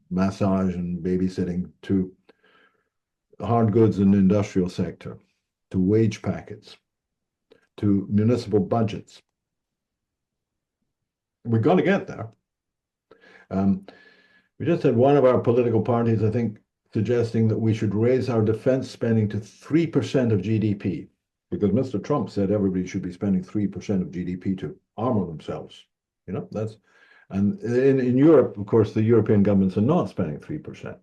massage and babysitting to hard goods in the industrial sector, to wage packets, to municipal budgets? We've got to get there. We just had one of our political parties, I think, suggesting that we should raise our defense spending to 3% of GDP, because Mr. Trump said everybody should be spending 3% of GDP to armor themselves. And in Europe, of course, the European governments are not spending 3%.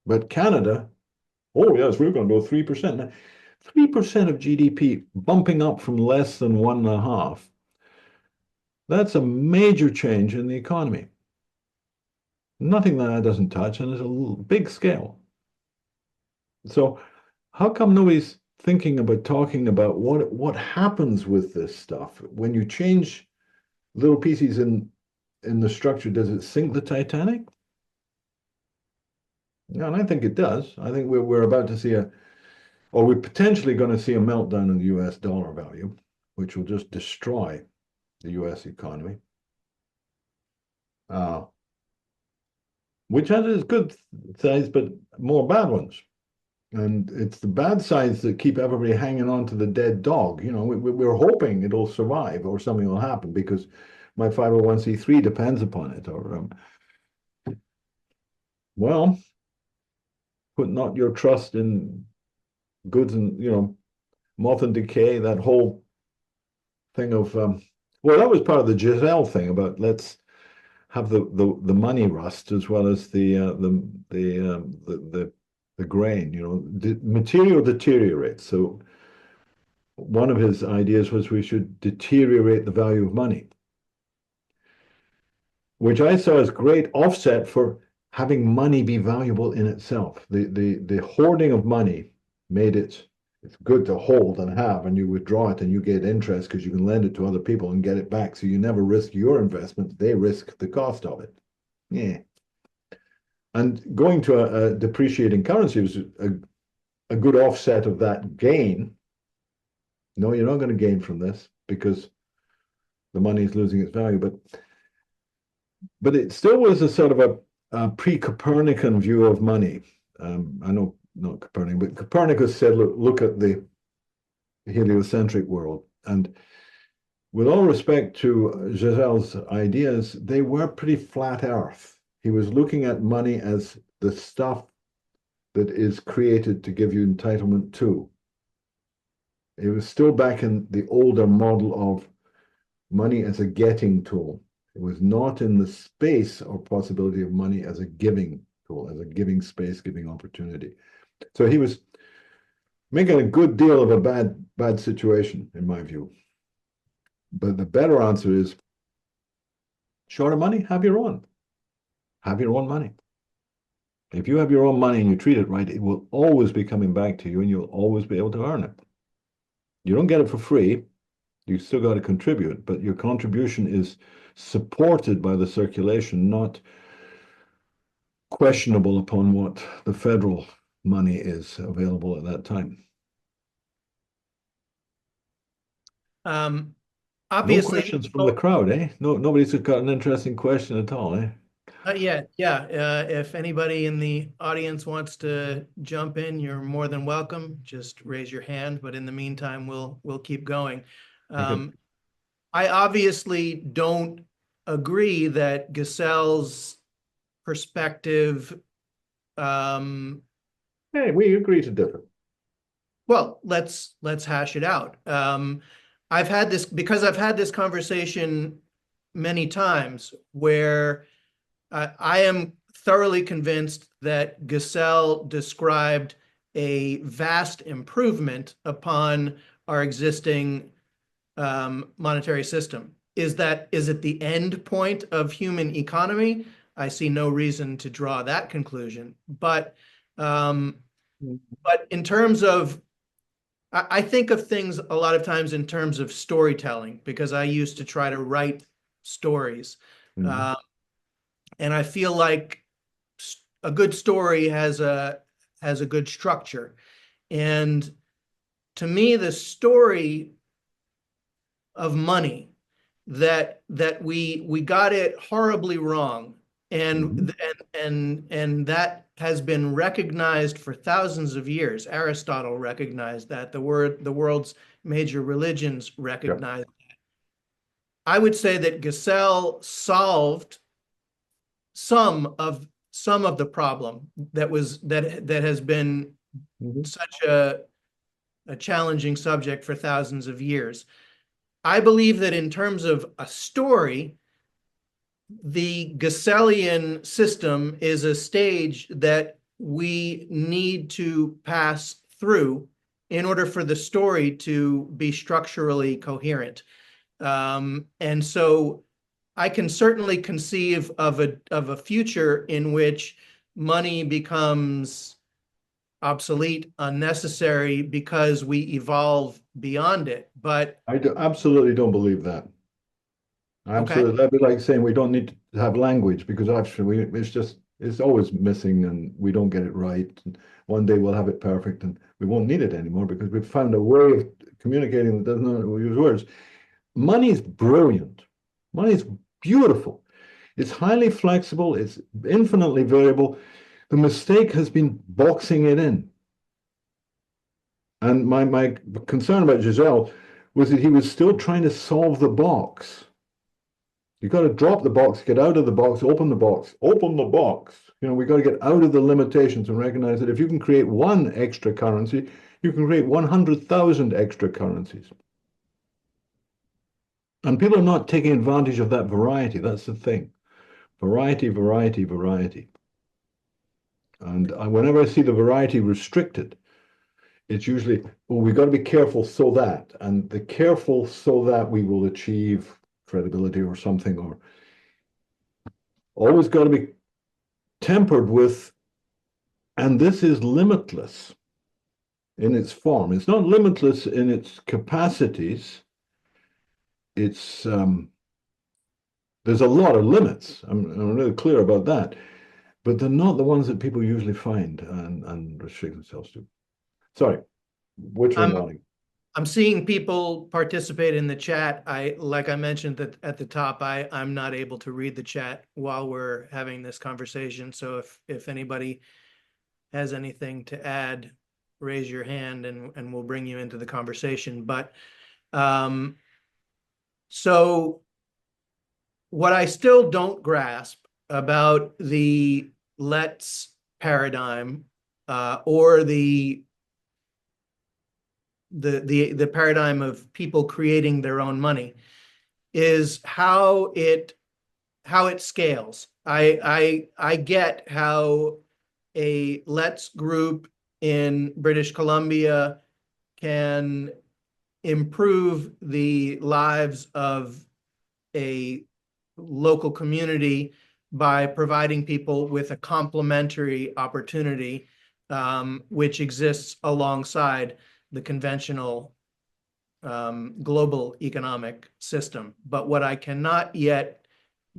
But Canada, oh yes, we're going to go 3%. Now, 3% of GDP bumping up from less than 1.5%. That's a major change in the economy. Nothing that doesn't touch, and it's a big scale. So how come nobody's thinking about talking about what happens with this stuff when you change little pieces in the structure? Does it sink the Titanic? Yeah, and I think it does. I think we're about to see or we're potentially going to see a meltdown in the US dollar value, which will just destroy the US economy. Which has its good sides, but more bad ones. And it's the bad sides that keep everybody hanging on to the dead dog. We're hoping it'll survive or something will happen because my 501c3 depends upon it. Or Well, put not your trust in goods and, moth and decay, that whole thing of, well, that was part of the Giselle thing about let's have the money rust as well as the grain. The material deteriorates. So one of his ideas was we should deteriorate the value of money, which I saw as great offset for having money be valuable in itself. The hoarding of money made it's good to hold and have, and you withdraw it and you get interest because you can lend it to other people and get it back. So you never risk your investment; they risk the cost of it. Yeah. And going to a depreciating currency was a good offset of that gain. No, you're not going to gain from this because the money is losing its value. But it still was a sort of a pre-Copernican view of money. I know not Copernican, but Copernicus said, look at the heliocentric world. And with all respect to Giselle's ideas, they were pretty flat earth. He was looking at money as the stuff that is created to give you entitlement to. It was still back in the older model of money as a getting tool. It was not in the space or possibility of money as a giving tool, as a giving space, giving opportunity. So he was making a good deal of a bad situation, in my view. But the better answer is, short of money, have your own. Have your own money. If you have your own money and you treat it right, it will always be coming back to you and you'll always be able to earn it. You don't get it for free. You still got to contribute, but your contribution is supported by the circulation, not questionable upon what the federal money is available at that time. No Obviously, questions from the crowd, eh? No, nobody's got an interesting question at all, eh? not yet. Yeah. If anybody in the audience wants to jump in, you're more than welcome. Just raise your hand. But in the meantime, we'll keep going. Okay. I obviously don't agree that Gesell's perspective. Hey, we agree to differ. Well, let's hash it out. I've had this conversation many times where I am thoroughly convinced that Gesell described a vast improvement upon our existing monetary system. Is it the end point of human economy? I see no reason to draw that conclusion. But in terms of, I think of things a lot of times in terms of storytelling because I used to try to write stories. Mhm. And I feel like a good story has a good structure. And to me, the story of money that we got it horribly wrong, Mhm. and that has been recognized for thousands of years. Aristotle recognized that. The world's major religions Yeah. recognized. I would say that Gesell solved some of the problem that has been Mhm. such a challenging subject for thousands of years. I believe that in terms of a story, the Gessellian system is a stage that we need to pass through in order for the story to be structurally coherent. And so I can certainly conceive of a future in which money becomes obsolete, unnecessary because we evolve beyond it. But Absolutely don't believe that. okay, Absolutely. That'd be like saying we don't need to have language because actually it's always missing and we don't get it right. And one day we'll have it perfect and we won't need it anymore because we've found a way of communicating that doesn't use words. Money is brilliant. Money is beautiful. It's highly flexible. It's infinitely variable. The mistake has been boxing it in. And my concern about Giselle was that he was still trying to solve the box. You got to drop the box, get out of the box, open the box, open the box. We got to get out of the limitations and recognize that if you can create one extra currency, you can create 100,000 extra currencies. And people are not taking advantage of that variety. That's the thing. Variety, variety, variety. And whenever I see the variety restricted, it's usually, well, we've got to be careful so that, and the careful so that we will achieve credibility or something, or always got to be tempered with, and this is limitless in its form. It's not limitless in its capacities. It's there's a lot of limits. I'm really clear about that, but they're not the ones that people usually find and restrict themselves to. Sorry, which one, Laing? I'm seeing people participate in the chat. Like I mentioned at the top, I'm not able to read the chat while we're having this conversation. So if anybody has anything to add, raise your hand and we'll bring you into the conversation. But so what I still don't grasp about the let's paradigm or the paradigm of people creating their own money is how it scales. I get how a let's group in British Columbia can improve the lives of a local community by providing people with a complementary opportunity, which exists alongside the conventional global economic system. But what I cannot yet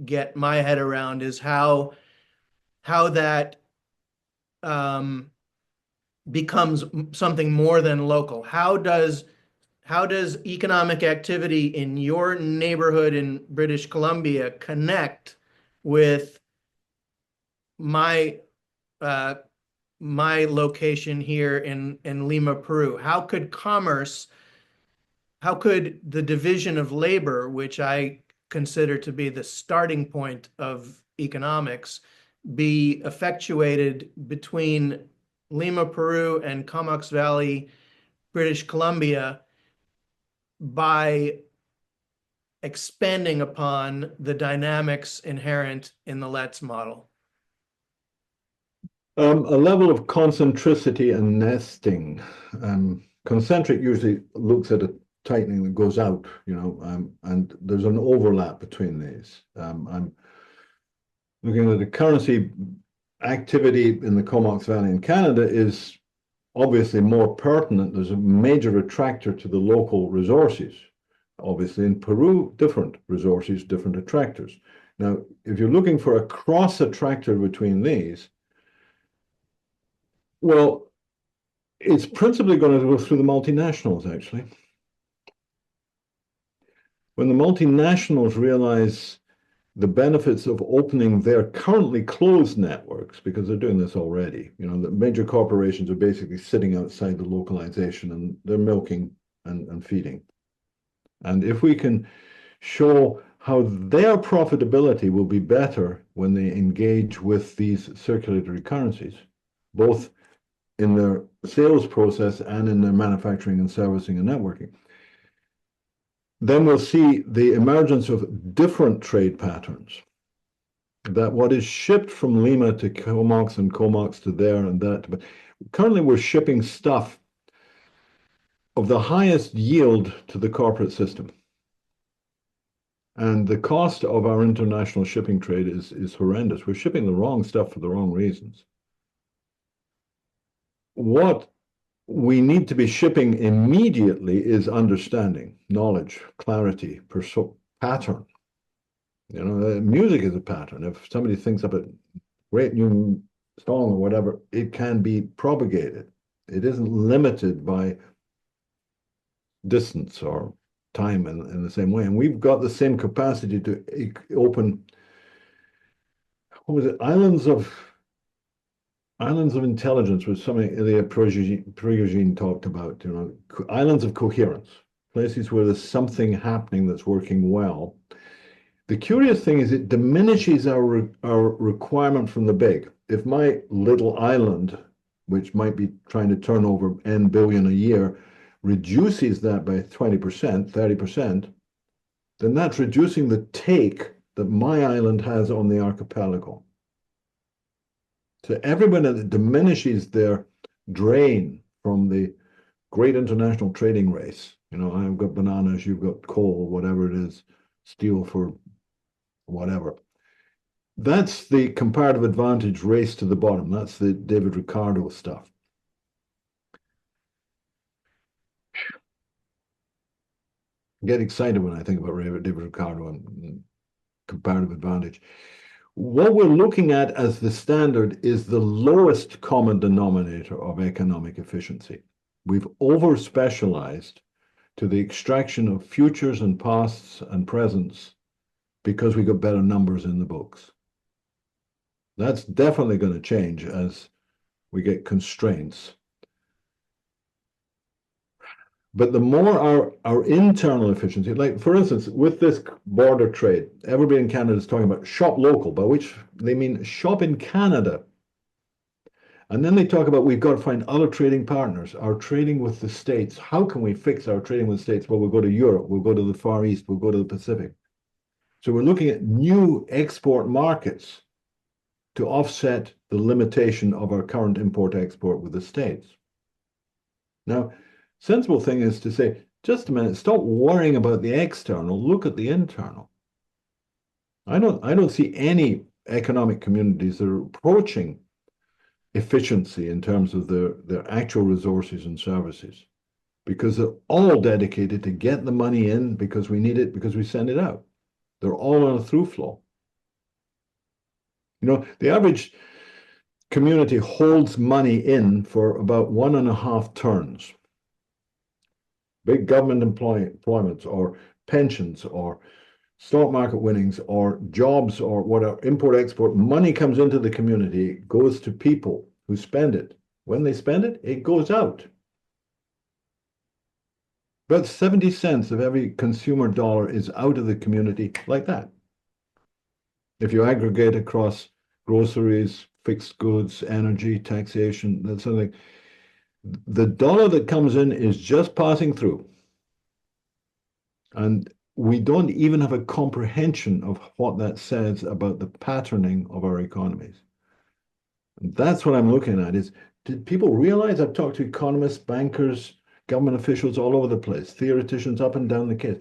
get my head around is how that becomes something more than local. How does economic activity in your neighborhood in British Columbia connect with my location here in Lima, Peru? How could the division of labor, which I consider to be the starting point of economics, be effectuated between Lima, Peru and Comox Valley, British Columbia, by expanding upon the dynamics inherent in the Let's model? A level of concentricity and nesting. Concentric usually looks at a tightening that goes out, and there's an overlap between these. I'm looking at the currency activity in the Comox Valley in Canada is obviously more pertinent. There's a major attractor to the local resources. Obviously, in Peru, different resources, different attractors. Now, if you're looking for a cross attractor between these, well, it's principally going to go through the multinationals, actually. When the multinationals realize the benefits of opening their currently closed networks, because they're doing this already, the major corporations are basically sitting outside the localization and they're milking and feeding. And if we can show how their profitability will be better when they engage with these circulatory currencies, both in their sales process and in their manufacturing and servicing and networking, then we'll see the emergence of different trade patterns. That what is shipped from Lima to Comox and Comox to there and that, but currently we're shipping stuff of the highest yield to the corporate system. And the cost of our international shipping trade is horrendous. We're shipping the wrong stuff for the wrong reasons. What we need to be shipping immediately is understanding, knowledge, clarity, pattern. Music is a pattern. If somebody thinks up a great new song or whatever, it can be propagated. It isn't limited by distance or time in the same way. And we've got the same capacity to open, what was it, islands of intelligence was something Ilya Prigogine talked about, islands of coherence, places where there's something happening that's working well. The curious thing is it diminishes our requirement from the big. If my little island, which might be trying to turn over N billion a year, reduces that by 20%, 30%, then that's reducing the take that my island has on the archipelago. So everyone that diminishes their drain from the great international trading race, I've got bananas, you've got coal, whatever it is, steel for whatever. That's the comparative advantage race to the bottom. That's the David Ricardo stuff. I get excited when I think about David Ricardo and comparative advantage. What we're looking at as the standard is the lowest common denominator of economic efficiency. We've over-specialized to the extraction of futures and pasts and presents because we got better numbers in the books. That's definitely going to change as we get constraints. But the more our internal efficiency, like for instance, with this border trade, everybody in Canada is talking about shop local, by which they mean shop in Canada. And then they talk about we've got to find other trading partners, our trading with the States. How can we fix our trading with the States? Well, we'll go to Europe, we'll go to the Far East, we'll go to the Pacific. So we're looking at new export markets to offset the limitation of our current import-export with the States. Now, sensible thing is to say, just a minute, stop worrying about the external, look at the internal. I don't see any economic communities that are approaching efficiency in terms of their actual resources and services, because they're all dedicated to get the money in because we need it, because we send it out. They're all on a through flow. The average community holds money in for about 1.5 turns. Big government employments or pensions or stock market winnings or jobs or whatever, import, export, money comes into the community, goes to people who spend it. When they spend it, it goes out. About 70 cents of every consumer dollar is out of the community like that. If you aggregate across groceries, fixed goods, energy, taxation, that's something. The dollar that comes in is just passing through. And we don't even have a comprehension of what that says about the patterning of our economies. And that's what I'm looking at is, did people realize? I've talked to economists, bankers, government officials all over the place, theoreticians up and down the case.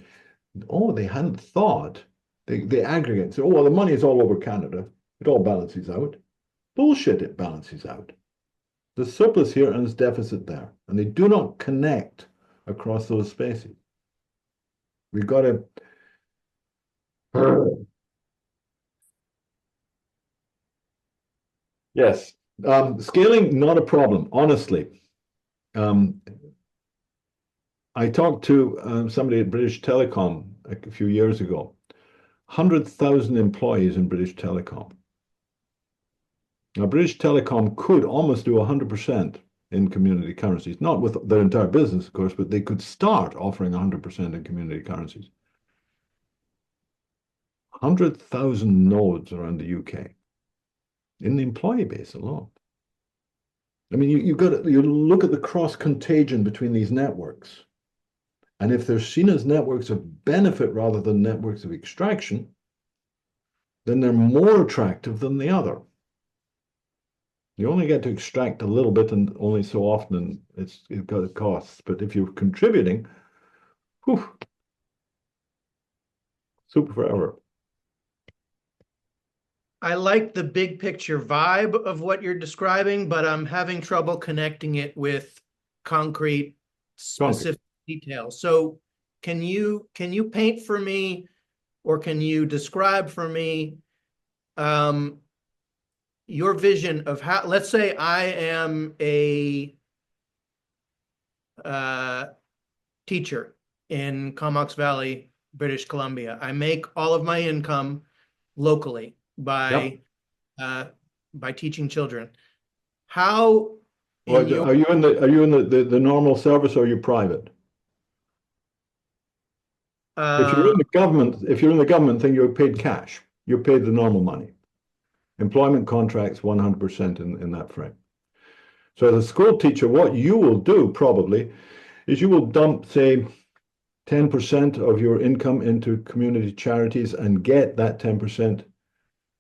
Oh, they hadn't thought. They aggregate. So, oh, well, the money is all over Canada. It all balances out. Bullshit, it balances out. There's surplus here and there's deficit there. And they do not connect across those spaces. We've got to... Yes. Scaling, not a problem, honestly. I talked to somebody at British Telecom a few years ago. 100,000 employees in British Telecom. Now, British Telecom could almost do 100% in community currencies, not with their entire business, of course, but they could start offering 100% in community currencies. 100,000 nodes around the UK in the employee base alone. I mean, you look at the cross contagion between these networks. And if they're seen as networks of benefit rather than networks of extraction, then they're more attractive than the other. You only get to extract a little bit and only so often, and it got costs. But if you're contributing, whew, soup forever. I like the big picture vibe of what you're describing, but I'm having trouble connecting it with concrete, specific details. So can you paint for me, or can you describe for me your vision of how, let's say I am a teacher in Comox Valley, British Columbia. I make all of my income locally by teaching children. How are you in the normal service, or are you private? If you're Uh, in the government, if you're in the government thing, you're paid cash. You're paid the normal money. Employment contracts 100% in that frame. So as a school teacher, what you will do probably is you will dump, say, 10% of your income into community charities and get that 10%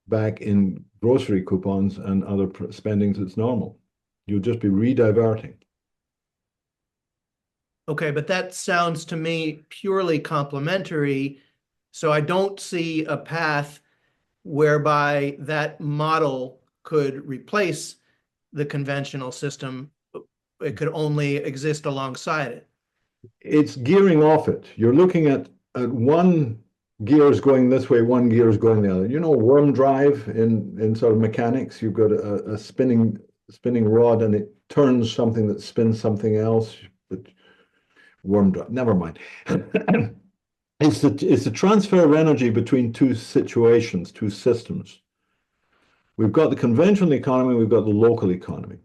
back in grocery coupons and other spendings that's normal. You'll just be rediverting. okay, but that sounds to me purely complementary. So I don't see a path whereby that model could replace the conventional system. It could only exist alongside it. It's gearing off it. You're looking at one gears going this way, one gears going the other. You know, worm drive in sort of mechanics. You've got a spinning rod and it turns something that spins something else. But worm drive, never mind. It's the transfer of energy between two situations, two systems. We've got the conventional economy, we've got the local economy.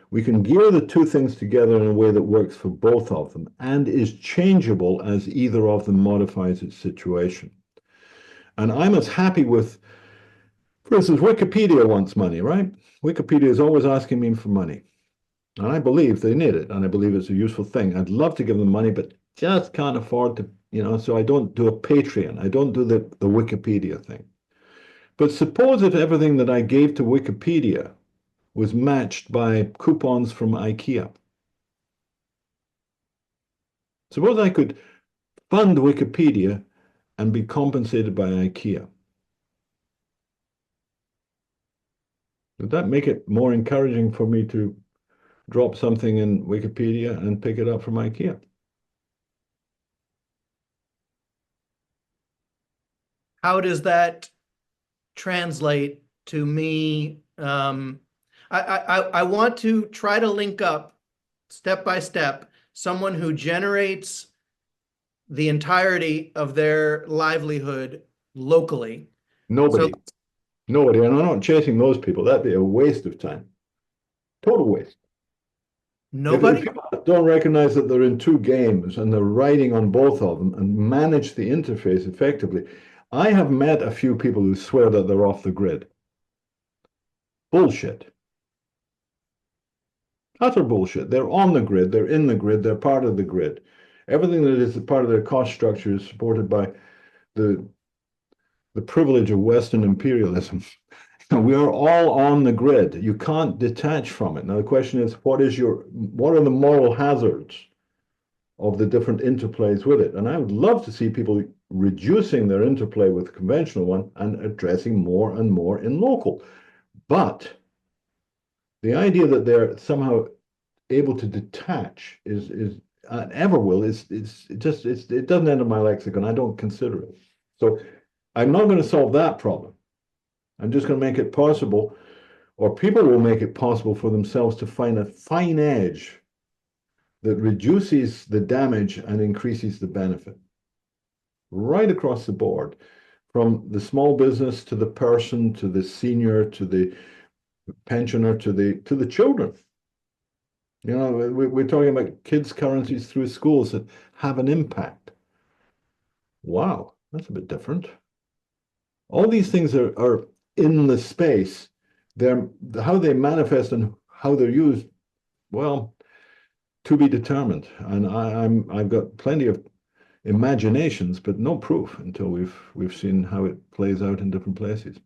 We can gear the two things together in a way that works for both of them and is changeable as either of them modifies its situation. And I'm as happy with, for instance, Wikipedia wants money, right? Wikipedia is always asking me for money. And I believe they need it, and I believe it's a useful thing. I'd love to give them money, but just can't afford to, so I don't do a Patreon. I don't do the Wikipedia thing. But suppose if everything that I gave to Wikipedia was matched by coupons from IKEA. Suppose I could fund Wikipedia and be compensated by IKEA. Would that make it more encouraging for me to drop something in Wikipedia and pick it up from IKEA? How does that translate to me? I want to try to link up step by step someone who generates the entirety of their livelihood locally. So Nobody. Nobody. And I'm not chasing those people. That'd be a waste of time. Total waste. If nobody? people don't recognize that they're in two games and they're riding on both of them and manage the interface effectively, I have met a few people who swear that they're off the grid. Bullshit. Utter bullshit. They're on the grid, they're in the grid, they're part of the grid. Everything that is part of their cost structure is supported by the privilege of Western imperialism. We are all on the grid. You can't detach from it. Now the question is, what are the moral hazards of the different interplays with it? And I would love to see people reducing their interplay with the conventional one and addressing more and more in local. But the idea that they're somehow able to detach is ever will is it doesn't enter my lexicon. I don't consider it. So I'm not going to solve that problem. I'm just going to make it possible, or people will make it possible for themselves to find a fine edge that reduces the damage and increases the benefit right across the board, from the small business to the person to the senior to the pensioner to the children. We're talking about kids' currencies through schools that have an impact. Wow, that's a bit different. All these things are in the space. They're how they manifest and how they're used, well, to be determined. And I've got plenty of imaginations, but no proof until we've seen how it plays out in different places.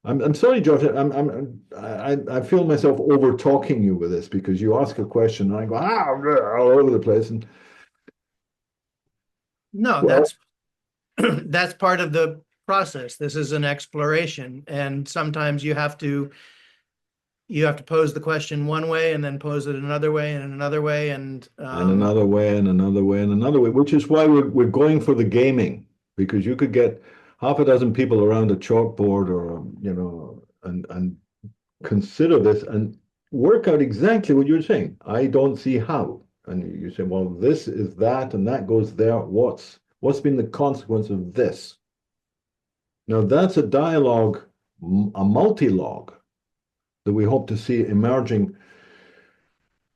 I'm sorry, George. I feel myself over talking you with this because you ask a question and I go all over the place. And No, well, that's part of the process. This is an exploration, and sometimes you have to pose the question one way and then pose it another way and another way and another way and another way and another way, which is why we're going for the gaming, because you could get half a dozen people around a chalkboard or and consider this and work out exactly what you're saying. I don't see how. And you say, well, this is that and that goes there. What's been the consequence of this? Now that's a dialogue, a multi-log that we hope to see emerging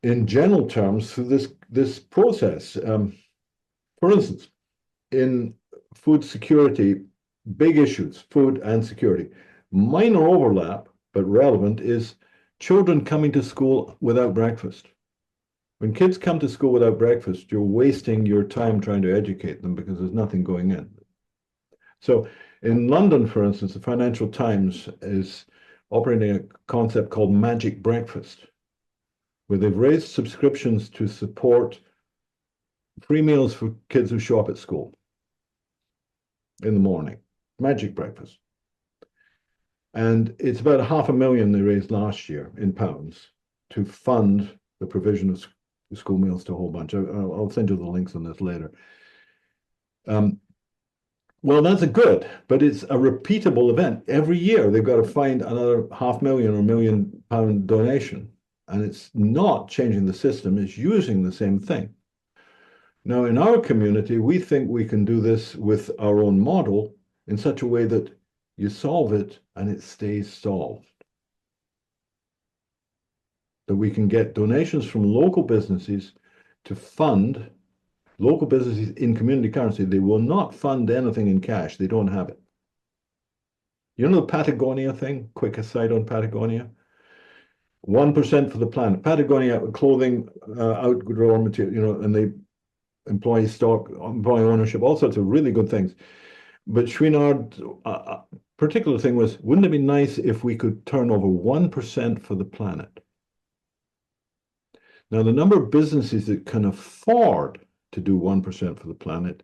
in general terms through this process. For instance, in food security, big issues, food and security. Minor overlap, but relevant, is children coming to school without breakfast. When kids come to school without breakfast, you're wasting your time trying to educate them because there's nothing going in. So in London, for instance, the Financial Times is operating a concept called Magic Breakfast, where they've raised subscriptions to support free meals for kids who show up at school in the morning. Magic Breakfast. And it's about £500,000 they raised last year in pounds to fund the provision of school meals to a whole bunch. I'll send you the links on this later. Well, that's a good, but it's a repeatable event. Every year they've got to find another £500,000 or £1,000,000 donation. And it's not changing the system, it's using the same thing. Now, in our community, we think we can do this with our own model in such a way that you solve it and it stays solved. That we can get donations from local businesses to fund local businesses in community currency. They will not fund anything in cash. They don't have it. You know the Patagonia thing? Quick aside on Patagonia. 1% for the planet. Patagonia clothing, outdoor material, and they employee stock, employee ownership, all sorts of really good things. But Chouinard's particular thing was, wouldn't it be nice if we could turn over 1% for the planet? Now, the number of businesses that can afford to do 1% for the planet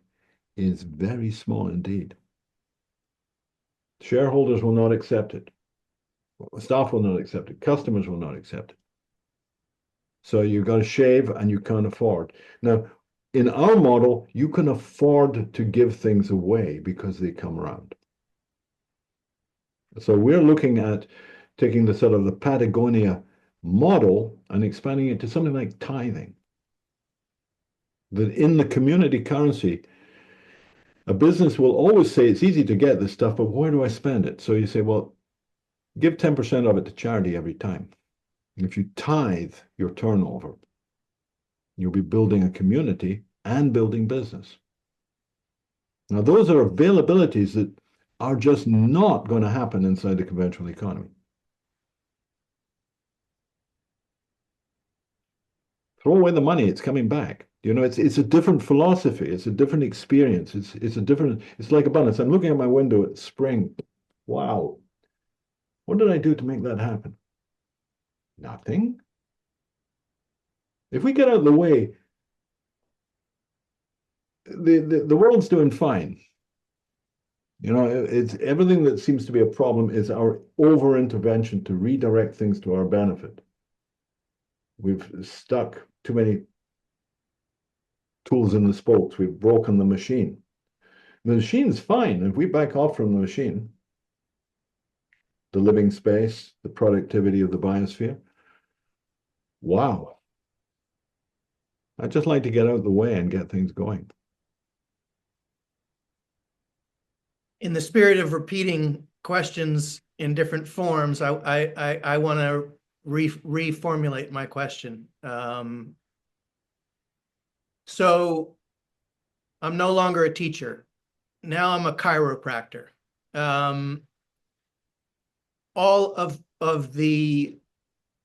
is very small indeed. Shareholders will not accept it. Staff will not accept it. Customers will not accept it. So you've got to shave and you can't afford. Now, in our model, you can afford to give things away because they come around. So we're looking at taking the sort of the Patagonia model and expanding it to something like tithing. That in the community currency, a business will always say it's easy to get this stuff, but where do I spend it? So you say, well, give 10% of it to charity every time. And if you tithe your turnover, you'll be building a community and building business. Now, those are availabilities that are just not going to happen inside the conventional economy. Throw away the money, it's coming back. It's a different philosophy. It's a different experience. It's like abundance. I'm looking at my window at spring. Wow. What did I do to make that happen? Nothing. If we get out of the way, the world's doing fine. It's everything that seems to be a problem is our over-intervention to redirect things to our benefit. We've stuck too many tools in the spokes. We've broken the machine. The machine's fine. If we back off from the machine, the living space, the productivity of the biosphere, wow. I'd just like to get out of the way and get things going. In the spirit of repeating questions in different forms, I want to reformulate my question. So I'm no longer a teacher. Now I'm a chiropractor. All of the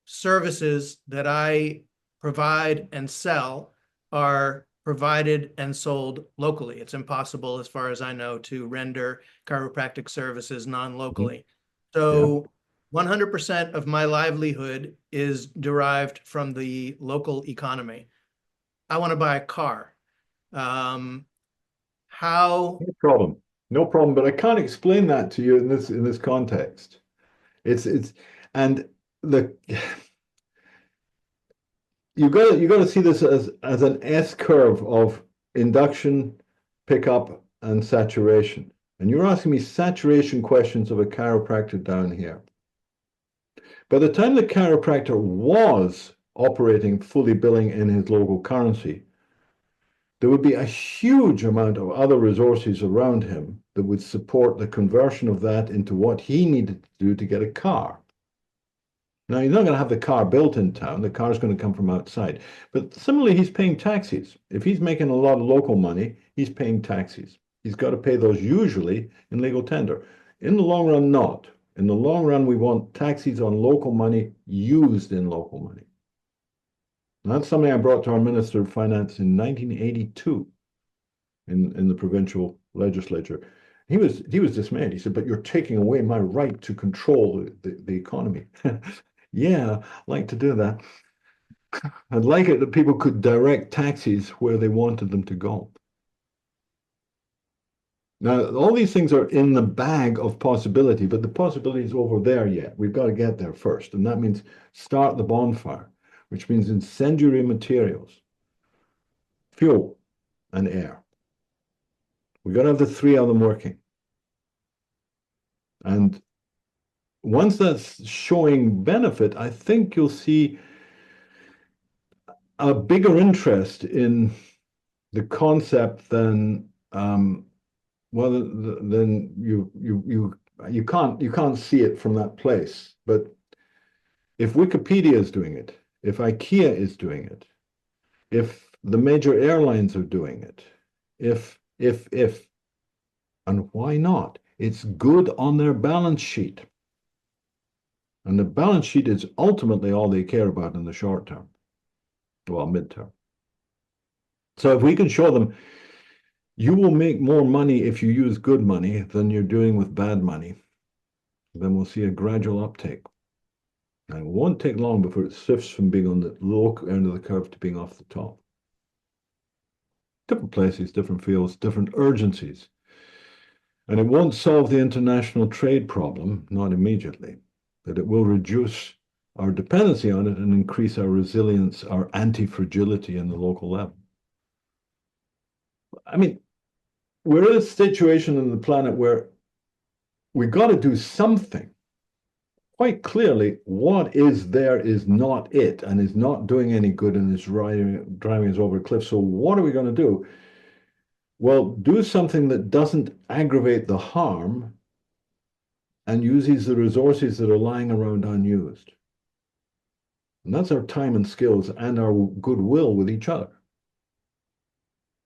services that I provide and sell are provided and sold locally. It's impossible, as far as I know, to render chiropractic services non-locally. So 100% of my livelihood is derived from the local economy. I want to buy a car. How? No problem. No problem. But I can't explain that to you in this context. And the you got to see this as an S curve of induction, pickup, and saturation. And you're asking me saturation questions of a chiropractor down here. By the time the chiropractor was operating fully billing in his local currency, there would be a huge amount of other resources around him that would support the conversion of that into what he needed to do to get a car. Now, he's not going to have the car built in town. The car's going to come from outside. But similarly, he's paying taxes. If he's making a lot of local money, he's paying taxes. He's got to pay those usually in legal tender. In the long run, not. In the long run, we want taxes on local money used in local money. And that's something I brought to our Minister of Finance in 1982 in the provincial legislature. He was dismayed. He said, "But you're taking away my right to control the economy." Yeah, I'd like to do that. I'd like it that people could direct taxis where they wanted them to go. Now, all these things are in the bag of possibility, but the possibility is over there yet. We've got to get there first. And that means start the bonfire, which means incendiary materials, fuel, and air. We've got to have the three of them working. And once that's showing benefit, I think you'll see a bigger interest in the concept than then you can't see it from that place. But if Wikipedia is doing it, if IKEA is doing it, if the major airlines are doing it, if, and why not? It's good on their balance sheet. And the balance sheet is ultimately all they care about in the short term, well, midterm. So if we can show them, you will make more money if you use good money than you're doing with bad money, then we'll see a gradual uptake. And it won't take long before it shifts from being on the low end of the curve to being off the top. Different places, different fields, different urgencies. And it won't solve the international trade problem, not immediately, but it will reduce our dependency on it and increase our resilience, our anti-fragility in the local level. I mean, we're in a situation in the planet where we've got to do something. Quite clearly, what is there is not it and is not doing any good and is driving us over a cliff. So what are we going to do? Well, do something that doesn't aggravate the harm and uses the resources that are lying around unused. And that's our time and skills and our goodwill with each other.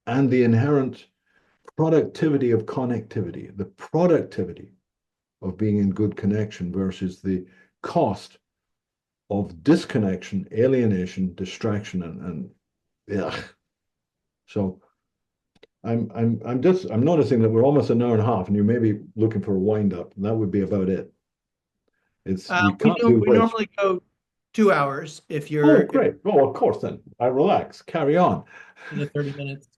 And the inherent productivity of connectivity, the productivity of being in good connection versus the cost of disconnection, alienation, distraction, and yeah. So I'm noticing that we're almost an hour and a half, and you may be looking for a wind up, and that would be about it. It's we can't do we normally go 2 hours if you're great. Oh, of course then. I relax. Carry on. in the 30 minutes.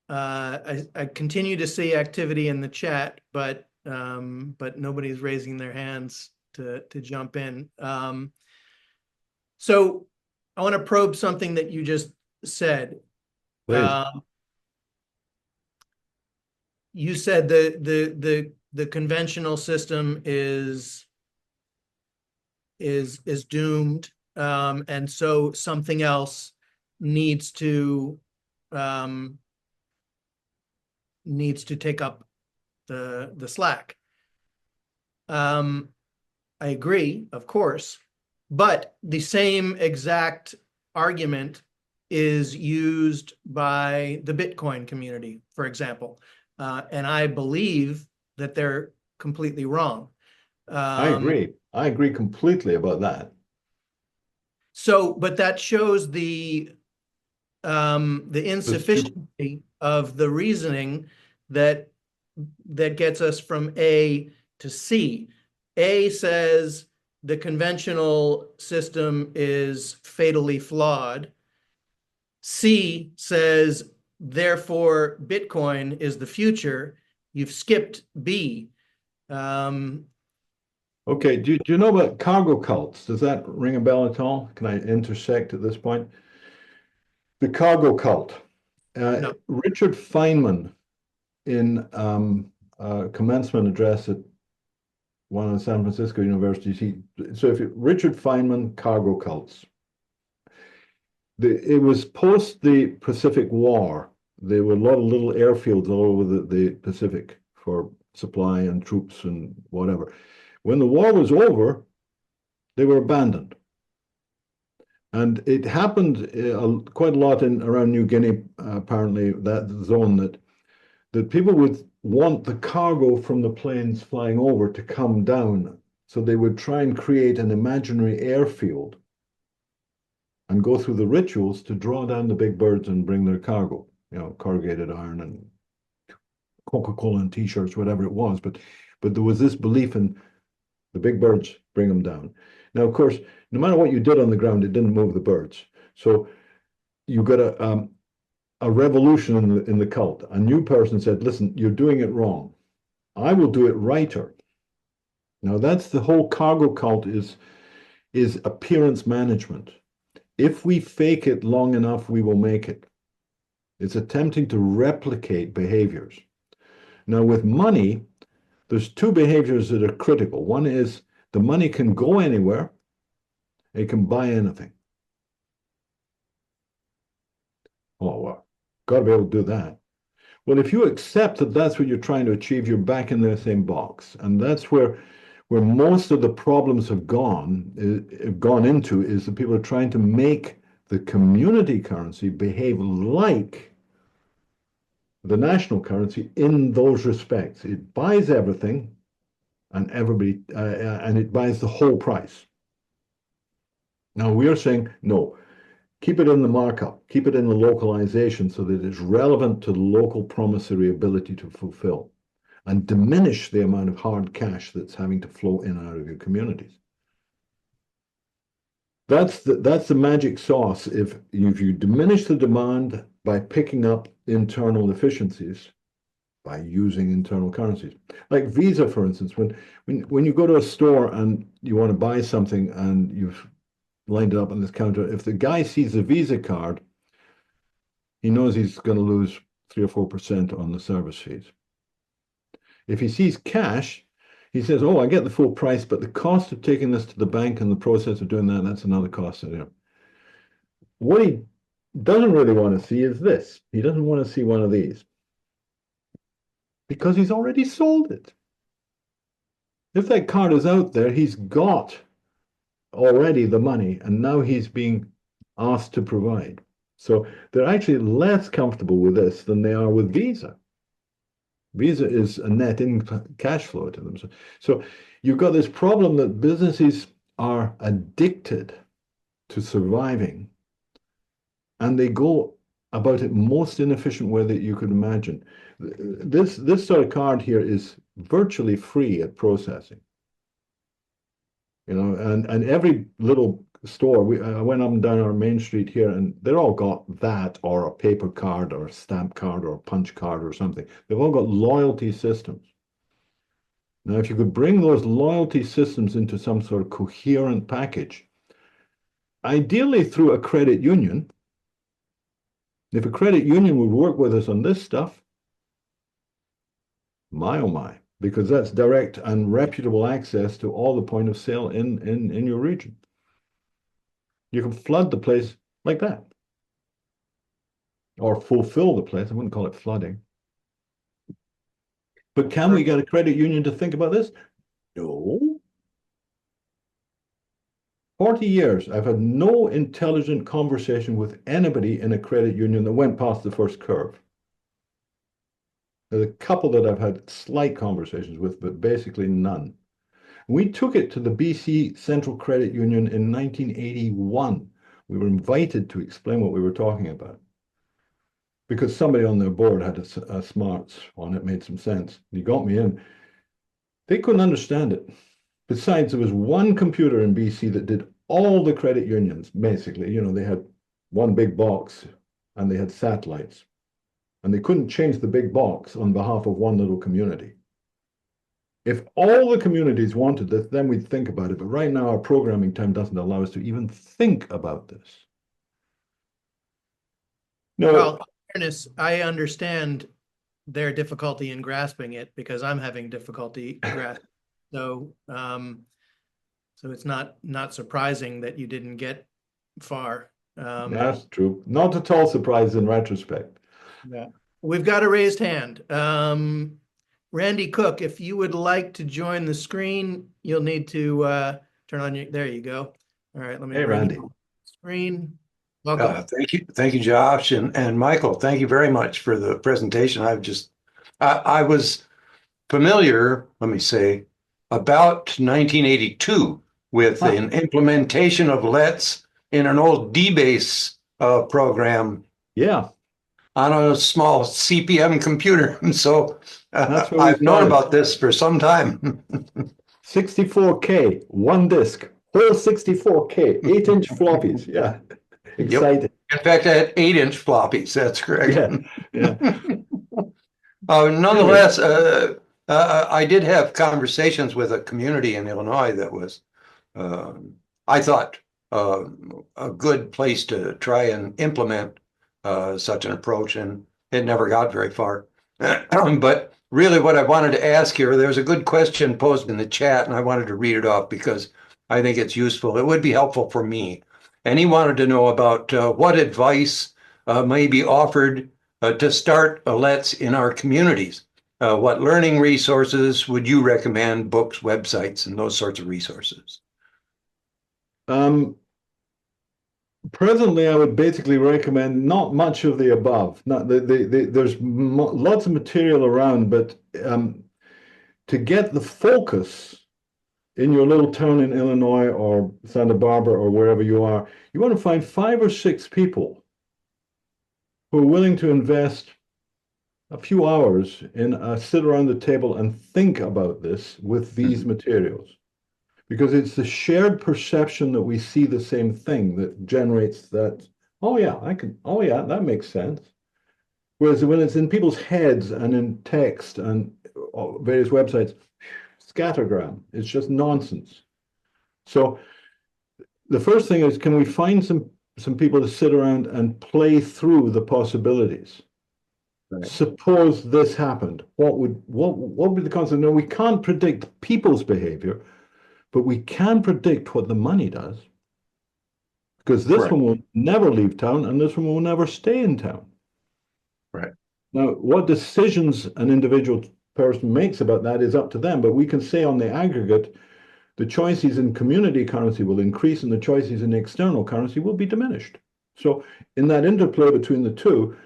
I continue to see activity in the chat, but nobody's raising their hands to jump in. So I want to probe something that you just said. You said the conventional system is doomed, and so something else needs to take up the slack. I agree, of course, but the same exact argument is used by the Bitcoin community, for example, and I believe that they're completely wrong. I agree. I agree completely about that. So, but that shows the insufficiency of the reasoning that gets us from A to C. A says the conventional system is fatally flawed. C says, therefore, Bitcoin is the future. You've skipped B. Okay, do you know about cargo cults? Does that ring a bell at all? Can I intersect at this point? The cargo cult. No. Richard Feynman, in a commencement address at one of the San Francisco universities, Richard Feynman, cargo cults. It was post the Pacific War. There were a lot of little airfields all over the Pacific for supply and troops and whatever. When the war was over, they were abandoned. And it happened quite a lot in around New Guinea, apparently, that zone, that people would want the cargo from the planes flying over to come down. So they would try and create an imaginary airfield and go through the rituals to draw down the big birds and bring their cargo, corrugated iron and Coca-Cola and T-shirts, whatever it was. But there was this belief in the big birds bring them down. Now, of course, no matter what you did on the ground, it didn't move the birds. So you got a revolution in the cult. A new person said, listen, you're doing it wrong. I will do it righter. Now, that's the whole cargo cult is appearance management. If we fake it long enough, we will make it. It's attempting to replicate behaviors. Now, with money, there's two behaviors that are critical. One is the money can go anywhere. It can buy anything. Oh, well, got to be able to do that. Well, if you accept that that's what you're trying to achieve, you're back in the same box. And that's where most of the problems have gone into is that people are trying to make the community currency behave like the national currency in those respects. It buys everything and everybody, and it buys the whole price. Now we are saying, no, keep it in the markup, keep it in the localization so that it's relevant to the local promissory ability to fulfill, and diminish the amount of hard cash that's having to flow in and out of your communities. That's the magic sauce. If you diminish the demand by picking up internal efficiencies, by using internal currencies. Like Visa, for instance, when you go to a store and you want to buy something and you've lined it up on this counter, if the guy sees a Visa card, he knows he's going to lose 3 or 4% on the service fees. If he sees cash, he says, oh, I get the full price, but the cost of taking this to the bank and the process of doing that, that's another cost. What he doesn't really want to see is this. He doesn't want to see one of these because he's already sold it. If that card is out there, he's got already the money, and now he's being asked to provide. So they're actually less comfortable with this than they are with Visa. Visa is a net in cash flow to them. So you've got this problem that businesses are addicted to surviving, and they go about it most inefficient way that you could imagine. This sort of card here is virtually free at processing. And every little store, I went up and down our main street here, and they're all got that or a paper card or a stamp card or a punch card or something. They've all got loyalty systems. Now, if you could bring those loyalty systems into some sort of coherent package, ideally through a credit union, if a credit union would work with us on this stuff, my oh my, because that's direct and reputable access to all the point of sale in your region. You can flood the place like that. Or fulfill the place. I wouldn't call it flooding. But can we get a credit union to think about this? No. 40 years, I've had no intelligent conversation with anybody in a credit union that went past the first curve. There's a couple that I've had slight conversations with, but basically none. We took it to the BC Central Credit Union in 1981. We were invited to explain what we were talking about because somebody on their board had a smarts on it, made some sense. He got me in. They couldn't understand it. Besides, there was one computer in BC that did all the credit unions, basically. They had one big box and they had satellites. And they couldn't change the big box on behalf of one little community. If all the communities wanted this, then we'd think about it. But right now, our programming time doesn't allow us to even think about this. No. Well, in fairness, I understand their difficulty in grasping it because I'm having difficulty grasping. So it's not surprising that you didn't get far. That's true. Not at all surprised in retrospect. Yeah. We've got a raised hand. Randy Cook, if you would like to join the screen, you'll need to turn on your, there you go. All right, let me Hey, bring Randy. you on the screen. Welcome. Thank you, Josh, and Michael. Thank you very much for the presentation. I was familiar, let me say, about 1982 with an implementation of LETs in an old DBase program Yeah, on a small CPM computer. So that's where we I've known started. about this for some time. 64K, one disc, whole 64K, 8-inch floppies. Yeah, exciting. In fact, I had 8-inch floppies. That's correct. Yeah, yeah. Nonetheless, I did have conversations with a community in Illinois that was, I thought, a good place to try and implement such an approach, and it never got very far. But really, what I wanted to ask here, there's a good question posed in the chat, and I wanted to read it off because I think it's useful. It would be helpful for me. And he wanted to know about what advice may be offered to start LETs in our communities. What learning resources would you recommend, books, websites, and those sorts of resources? Presently, I would basically recommend not much of the above. Not there's lots of material around, but to get the focus in your little town in Illinois or Santa Barbara or wherever you are, you want to find 5 or 6 people who are willing to invest a few hours in sit around the table and think about this with these materials. Because it's the shared perception that we see the same thing that generates that, oh yeah, oh yeah, that makes sense. Whereas when it's in people's heads and in text and various websites, scattergram, it's just nonsense. So the first thing is, can we find some people to sit around and play through the possibilities? Right. Suppose this happened, what would be the consequence? No, we can't predict people's behavior, but we can predict what the money does, because this one will never leave town and this one will never stay in town. Right. Now, what decisions an individual person makes about that is up to them, but we can say on the aggregate, the choices in community currency will increase and the choices in external currency will be diminished. So in that interplay between the two,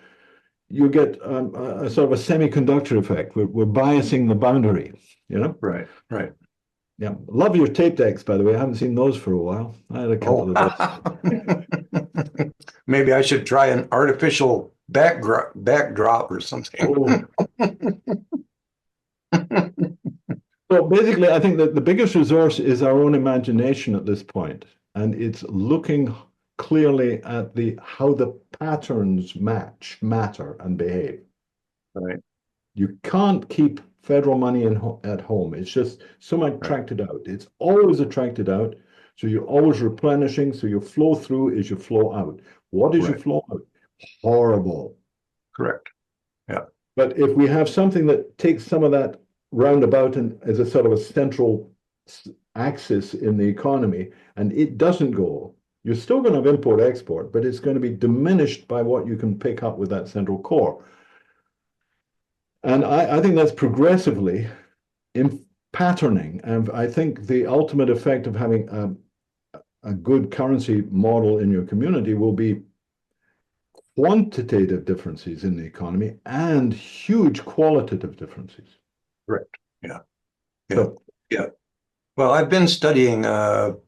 you get a sort of a semiconductor effect. We're biasing the boundary, you know? Right, right. Yeah, love your tape decks, by the way. I haven't seen those for a while. I had a couple of those. Maybe I should try an artificial backdrop or something. So basically, I think that the biggest resource is our own imagination at this point, and it's looking clearly at how the patterns matter, and behave. Right. You can't keep federal money at home. It's just so much attracted out. It's always attracted out. So you're always replenishing. So your flow through is your flow out. What is your flow out? Horrible. Correct. Yeah. But if we have something that takes some of that roundabout and as a sort of a central axis in the economy, and it doesn't go, you're still going to have import export, but it's going to be diminished by what you can pick up with that central core. And I think that's progressively in patterning. And I think the ultimate effect of having a good currency model in your community will be quantitative differences in the economy and huge qualitative differences. Correct. Yeah. Yeah. So, yeah. Well, I've been studying, well,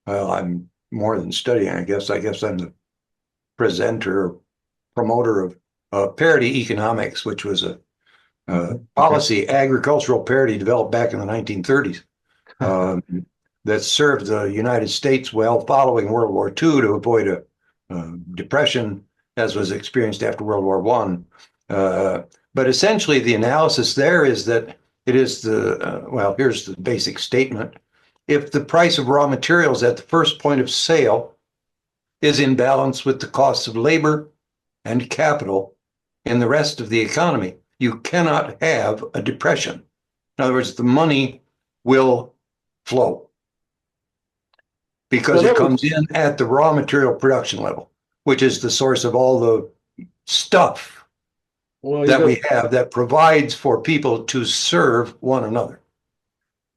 I'm more than studying, I guess I'm the presenter, promoter of parity economics, which was a policy, agricultural parity developed back in the 1930s that served the United States well following World War II to avoid a depression as was experienced after World War I. But essentially the analysis there is that it is well, here's the basic statement. If the price of raw materials at the first point of sale is in balance with the costs of labor and capital in the rest of the economy, you cannot have a depression. In other words, the money will flow because it comes in at the raw material production level, which is the source of all the stuff Well, that we have that provides for people to serve one another.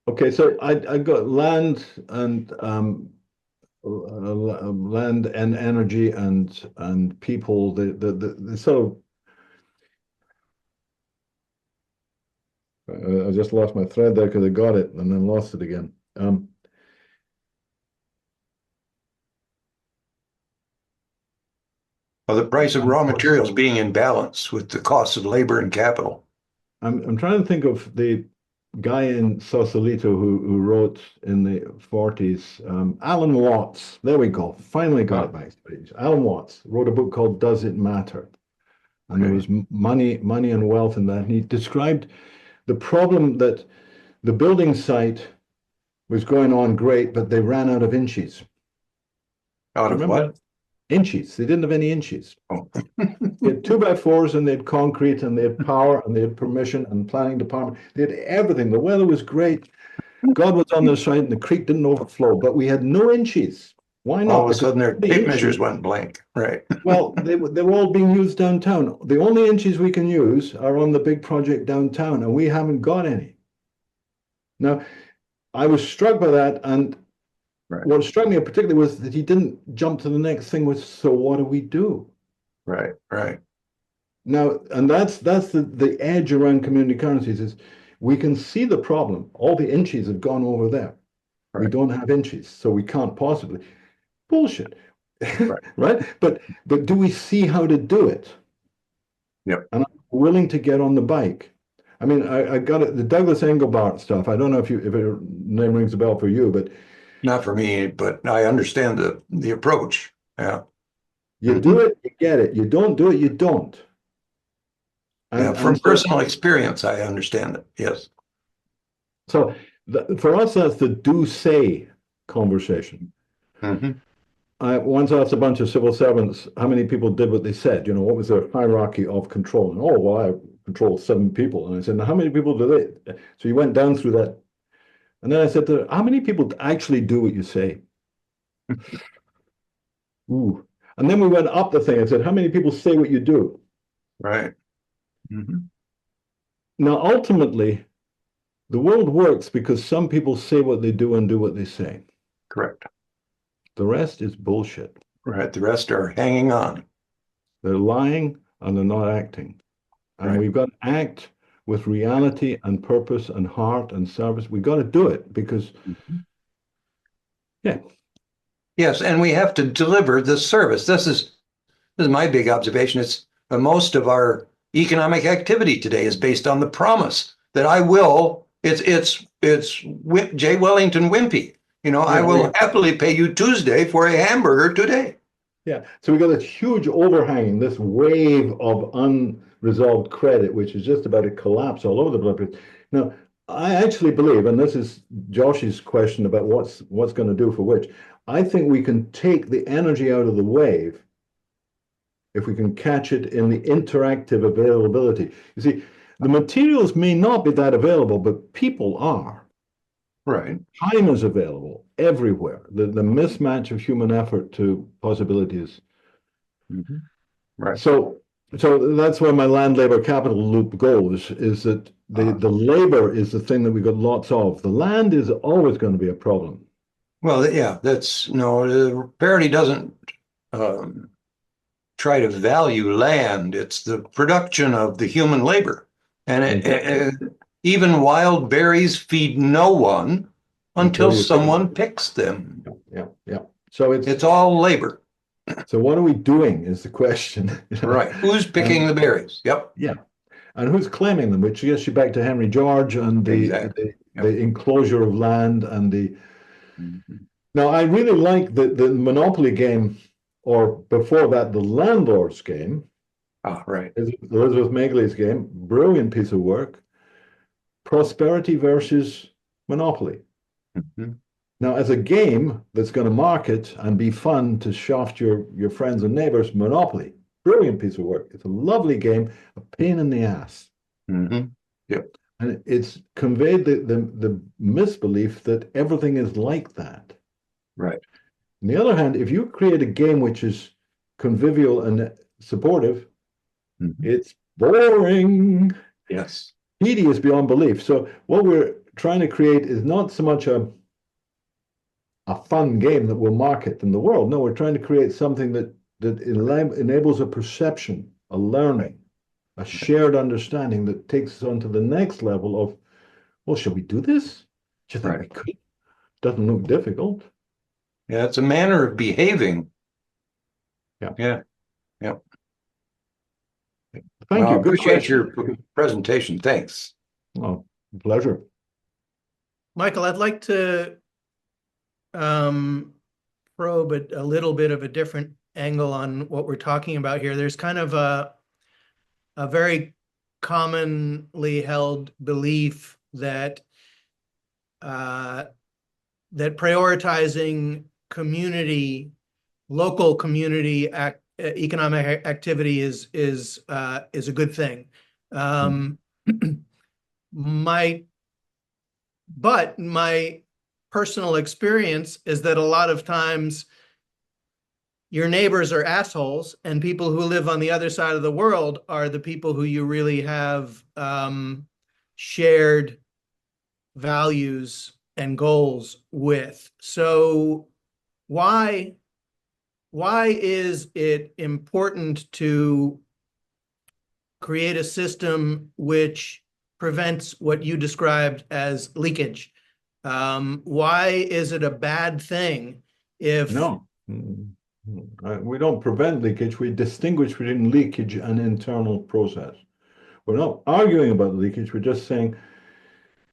okay, so I got land and land and energy and people. The sort of I just lost my thread there because I got it and then lost it again. Well, the price of raw materials being in balance with the cost of labor and capital. I'm trying to think of the guy in Sausalito who wrote in the 40s, Alan Watts. There we go. Finally got it back. Alan Watts wrote a book called Does It Matter? And there was money and wealth in that. And he described the problem that the building site was going on great, but they ran out of inches. Out of what? Inches. They didn't have any inches. Oh. They had 2x4s and they had concrete and they had power and they had permission and planning department. They had everything. The weather was great. God was on their side and the creek didn't overflow, but we had no inches. Why not? All of a sudden their tape measures went blank. Right. Well, they were all being used downtown. The only inches we can use are on the big project downtown, and we haven't got any. Now, I was struck by that, and what struck me particularly was that he didn't jump to the next thing was, so what do we do? Right. Now, and that's the edge around community currencies is we can see the problem. All the inches have gone over there. We don't have inches, so we can't possibly. Bullshit. Right? But do we see how to do it? Yep. And I'm willing to get on the bike. I mean, I got it, the Douglas Engelbart stuff. I don't know if your name rings a bell for you, but not for me, but I understand the approach. Yeah. You do it, you get it. You don't do it, you don't. And from personal experience, I understand it. Yes. So for us, that's the do-say conversation. I once asked a bunch of civil servants how many people did what they said. What was their hierarchy of control? And well, I control 7 people. And I said, now how many people do they? So you went down through that. And then I said, how many people actually do what you say? Ooh. And then we went up the thing and said, how many people say what you do? Right. Now, ultimately, the world works because some people say what they do and do what they say. Correct. The rest is bullshit. Right. The rest are hanging on. They're lying and they're not acting. And we've got to act with reality and purpose and heart and service. We've got to do it because, Yes, and we have to deliver the service. This is my big observation. It's most of our economic activity today is based on the promise that I will. It's J. Wellington Wimpy. I will happily pay you Tuesday for a hamburger today. Yeah. So we got this huge overhang, this wave of unresolved credit, which is just about to collapse all over the place. Now, I actually believe, and this is Josh's question about what's going to do for which, I think we can take the energy out of the wave if we can catch it in the interactive availability. You see, the materials may not be that available, but people are. Right. Time is available everywhere. The mismatch of human effort to possibilities. Right. So that's where my land labor capital loop goes, is that the labor is the thing that we got lots of. The land is always going to be a problem. Well, yeah, the parity doesn't try to value land. It's the production of the human labor. And even wild berries feed no one until someone picks them. Yeah. So it's all labor. So what are we doing is the question. Right. Who's picking the berries? Yep. Yeah. And who's claiming them, which gets you back to Henry George and the enclosure of land and the. Now, I really like the Monopoly game, or before that, the Landlord's game. Right. Elizabeth Megley's game, brilliant piece of work. Prosperity versus Monopoly. Now, as a game that's going to market and be fun to shaft your friends and neighbors, Monopoly, brilliant piece of work. It's a lovely game, a pain in the ass. Yep. And it's conveyed the misbelief that everything is like that. Right. On the other hand, if you create a game which is convivial and supportive, it's boring, Yes. tedious beyond belief. So what we're trying to create is not so much a fun game that will market in the world. No, we're trying to create something that enables a perception, a learning, a shared understanding that takes us on to the next level of, well, should we do this? Do you think we Right. could? Doesn't look difficult. Yeah, it's a manner of behaving. Yeah. Yeah. Yeah. Thank Well, I you. Good appreciate your question. presentation. Thanks. Oh, pleasure. Michael, I'd like to probe a little bit of a different angle on what we're talking about here. There's kind of a very commonly held belief that that prioritizing local community economic activity is a good thing. Um, my my personal experience is that a lot of times your neighbors are assholes, and people who live on the other side of the world are the people who you really have shared values and goals with. So why is it important to create a system which prevents what you described as leakage? Why is it a bad thing if No, we don't prevent leakage. We distinguish between leakage and internal process. We're not arguing about leakage. We're just saying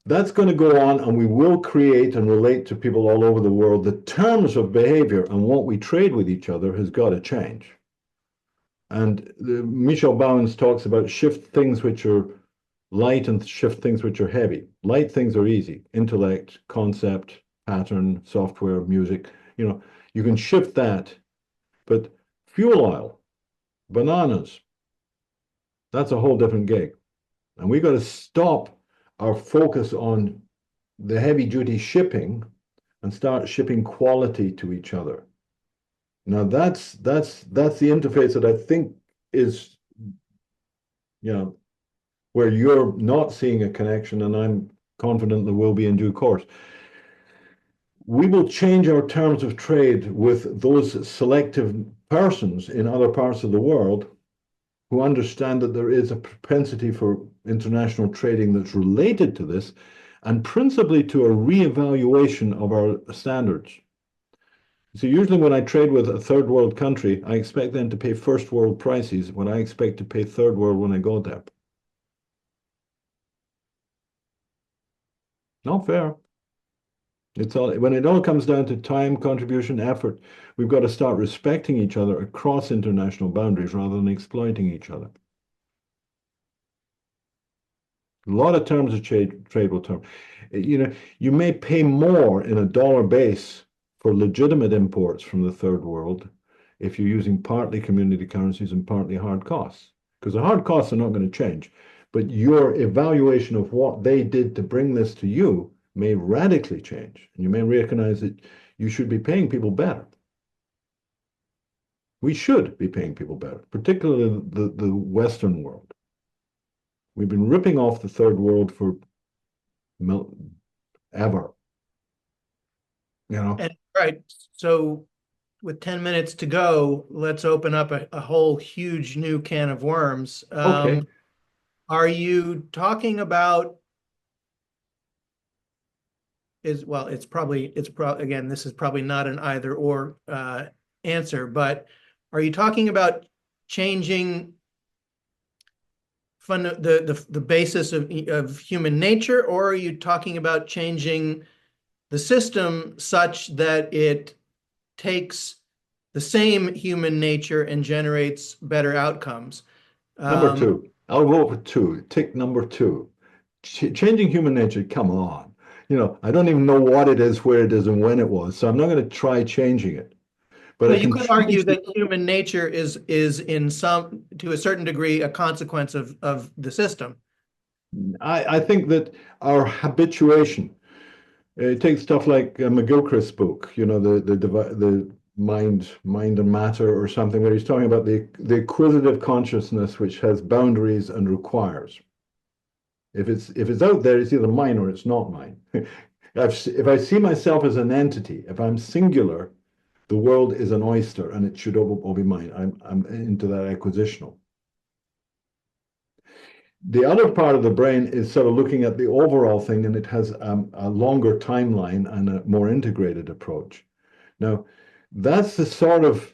that's going to go on, and we will create and relate to people all over the world. The terms of behavior and what we trade with each other has got to change. And Michel Bauwens talks about shift things which are light and shift things which are heavy. Light things are easy: intellect, concept, pattern, software, music. You can shift that. But fuel oil, bananas, that's a whole different gig. And we got to stop our focus on the heavy duty shipping and start shipping quality to each other. Now that's the interface that I think is, where you're not seeing a connection, and I'm confident there will be in due course. We will change our terms of trade with those selective persons in other parts of the world who understand that there is a propensity for international trading that's related to this, and principally to a reevaluation of our standards. So usually when I trade with a third world country, I expect them to pay first world prices when I expect to pay third world when I go there. Not fair. It's all, when it all comes down to time, contribution, effort, we've got to start respecting each other across international boundaries rather than exploiting each other. A lot of terms of trade will turn. You may pay more in a dollar base for legitimate imports from the third world if you're using partly community currencies and partly hard costs, because the hard costs are not going to change, but your evaluation of what they did to bring this to you may radically change, and you may recognize that you should be paying people better. We should be paying people better, particularly the Western world. We've been ripping off the third world for ever. And right, so with 10 minutes to go, let's open up a whole huge new can of worms. Okay. Are you talking about again, this is probably not an either or answer, but are you talking about changing the basis of human nature, or are you talking about changing the system such that it takes the same human nature and generates better outcomes? Number two. I'll go for two. Tick number two. Changing human nature. Come on. I don't even know what it is, where it is, and when it was. So I'm not going to try changing it. But I you can could argue change that human nature is to a certain degree, a consequence of the system. I think that our habituation, take stuff like McGilchrist's book, the mind and matter or something, where he's talking about the acquisitive consciousness which has boundaries and requires. If it's out there, it's either mine or it's not mine. If I see myself as an entity, if I'm singular, the world is an oyster and it should all be mine. I'm into that acquisitional. The other part of the brain is sort of looking at the overall thing, and it has a longer timeline and a more integrated approach. Now, that's the sort of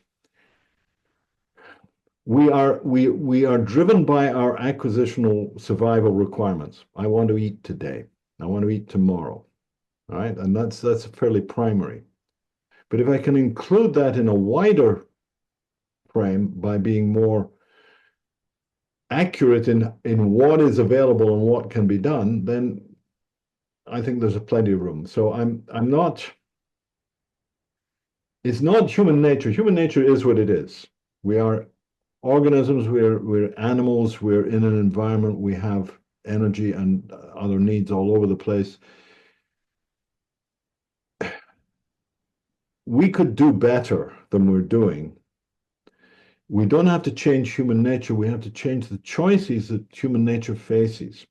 we are driven by our acquisitional survival requirements. I want to eat today. I want to eat tomorrow. All right, and that's fairly primary. But if I can include that in a wider frame by being more accurate in what is available and what can be done, then I think there's plenty of room. So I'm not. It's not human nature. Human nature is what it is. We are organisms. We're animals. We're in an environment. We have energy and other needs all over the place. We could do better than we're doing. We don't have to change human nature. We have to change the choices that human nature faces.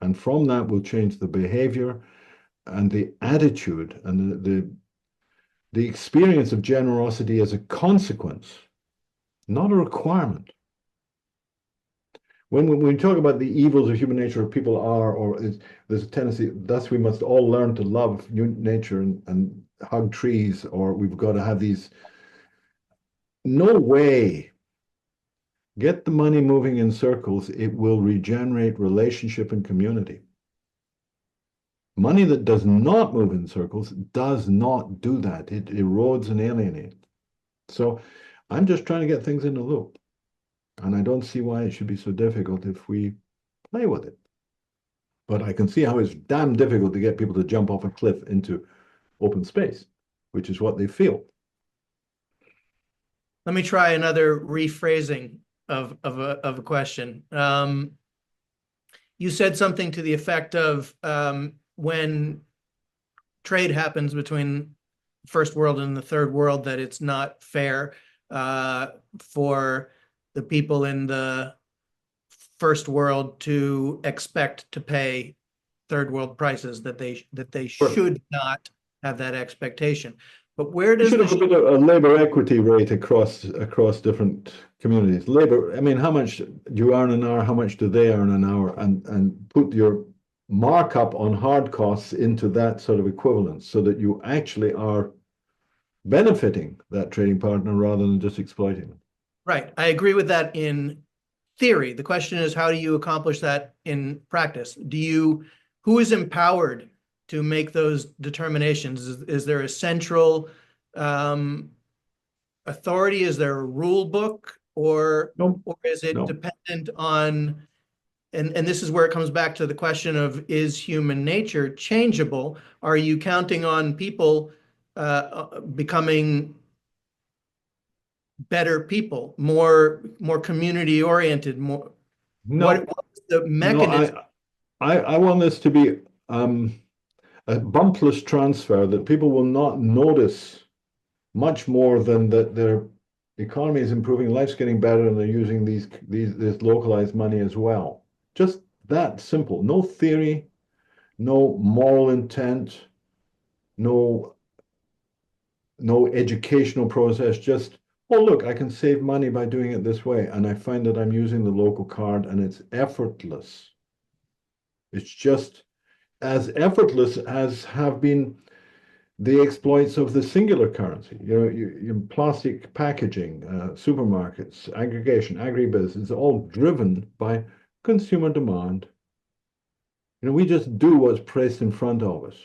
And from that, we'll change the behavior and the attitude and the experience of generosity as a consequence, not a requirement. When we talk about the evils of human nature, people are, or there's a tendency, thus we must all learn to love nature and hug trees, or we've got to have these. No way. Get the money moving in circles. It will regenerate relationship and community. Money that does not move in circles does not do that. It erodes and alienates. So I'm just trying to get things in a loop. And I don't see why it should be so difficult if we play with it. But I can see how it's damn difficult to get people to jump off a cliff into open space, which is what they feel. Let me try another rephrasing of a question. You said something to the effect of when trade happens between first world and the third world, that it's not fair for the people in the first world to expect to pay third world prices, that they should not have that expectation. But where does should have a bit of a labor equity rate across different communities? Labor, I mean, how much do you earn an hour? How much do they earn an hour? And put your markup on hard costs into that sort of equivalence, so that you actually are benefiting that trading partner rather than just exploiting them. Right. I agree with that in theory. The question is, how do you accomplish that in practice? Who is empowered to make those determinations? Is there a central authority? Is there a rule book, or is it dependent on, and this is where it comes back to the question of, is human nature changeable? Are you counting on people becoming better people, more community oriented, more? What's the mechanism? I want this to be a bumpless transfer, that people will not notice much more than that their economy is improving, life's getting better, and they're using this localized money as well. Just that simple. No theory, no moral intent, no educational process. Just, oh, look, I can save money by doing it this way, and I find that I'm using the local card, and it's effortless. It's just as effortless as have been the exploits of the singular currency. Your plastic packaging, supermarkets, aggregation, agribusiness, all driven by consumer demand. We just do what's placed in front of us.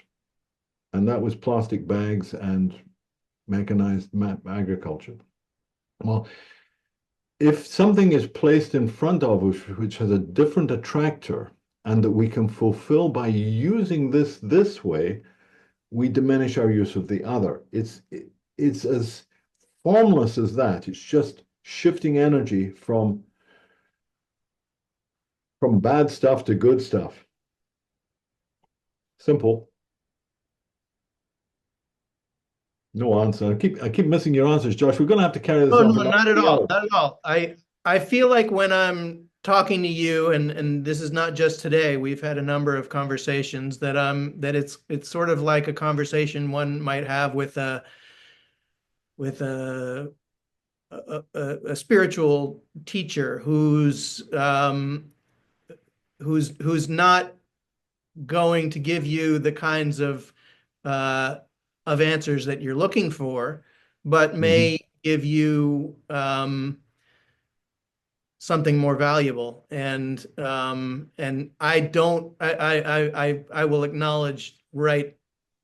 And that was plastic bags and mechanized agriculture. Well, if something is placed in front of us which has a different attractor, and that we can fulfill by using this way, we diminish our use of the other. It's as formless as that. It's just shifting energy from bad stuff to good stuff. Simple. No answer. I keep missing your answers, Josh. We're going to have to carry this Oh, on no, for another not at 3 all. hours. Not at all. I feel like when I'm talking to you, and this is not just today, we've had a number of conversations that it's sort of like a conversation one might have with a a spiritual teacher who's not going to give you the kinds of answers that you're looking for, but Mhm. may give you something more valuable. And I will acknowledge right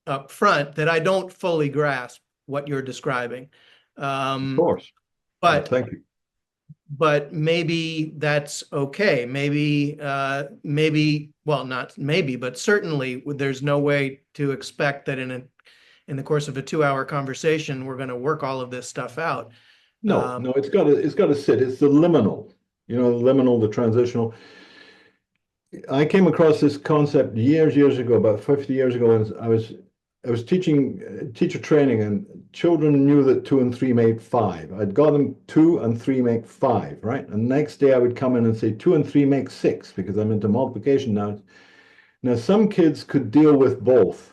up front that I don't fully grasp what you're describing. Of Um, course. but Thank you. but maybe that's okay. Maybe, well, not maybe, but certainly there's no way to expect that in the course of a 2-hour conversation, we're going to work all of this stuff out. No, no, it's got to sit. It's the liminal, the liminal, the transitional. I came across this concept years ago, about 50 years ago, and I was teaching teacher training, and children knew that 2 and 3 made 5. I'd got them 2 and 3 make 5, right? And the next day I would come in and say 2 and 3 make 6 because I'm into multiplication now. Now some kids could deal with both,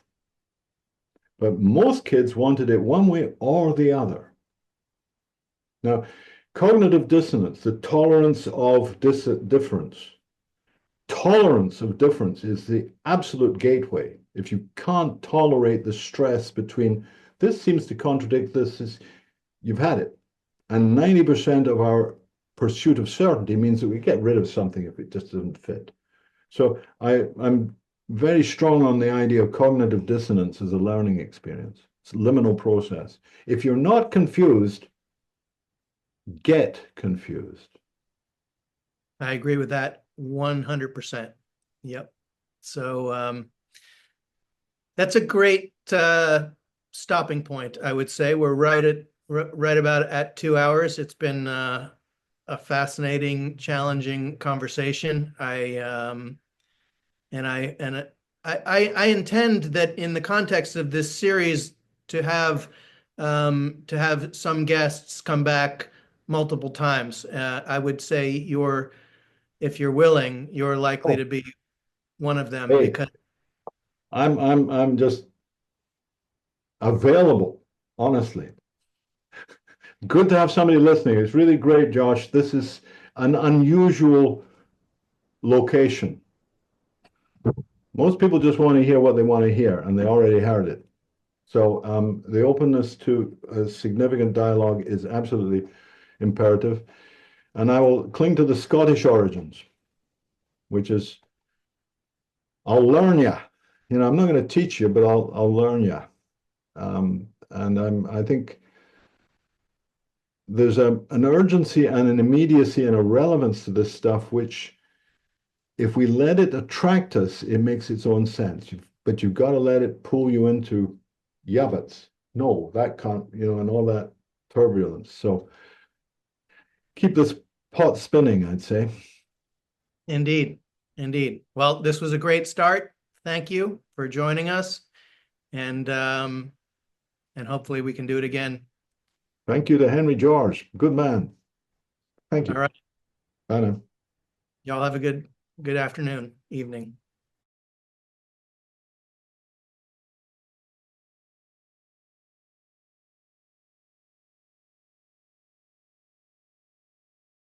but most kids wanted it one way or the other. Now, cognitive dissonance, the tolerance of difference. Tolerance of difference is the absolute gateway. If you can't tolerate the stress between this seems to contradict this, you've had it. And 90% of our pursuit of certainty means that we get rid of something if it just doesn't fit. So I'm very strong on the idea of cognitive dissonance as a learning experience. It's a liminal process. If you're not confused, get confused. I agree with that 100%. Yep. So that's a great stopping point, I would say. We're right about at 2 hours. It's been a fascinating, challenging conversation. I intend that in the context of this series to have some guests come back multiple times. I would say if you're willing, you're likely Oh, to be one of them hey, because I'm just available, honestly. Good to have somebody listening. It's really great, Josh. This is an unusual location. Most people just want to hear what they want to hear, and they already heard it. So the openness to a significant dialogue is absolutely imperative. And I will cling to the Scottish origins, which is I'll learn you. I'm not going to teach you, but I'll learn you. And I think there's an urgency and an immediacy and a relevance to this stuff, which if we let it attract us, it makes its own sense. But you've got to let it pull you into yabbits. No, that can't, and all that turbulence. So keep this pot spinning, I'd say. indeed, indeed. Well, this was a great start. Thank you for joining us, and hopefully we can do it again. Thank you to Henry George. Good man. Thank All you. right. Bye now. Y'all have a good afternoon, evening.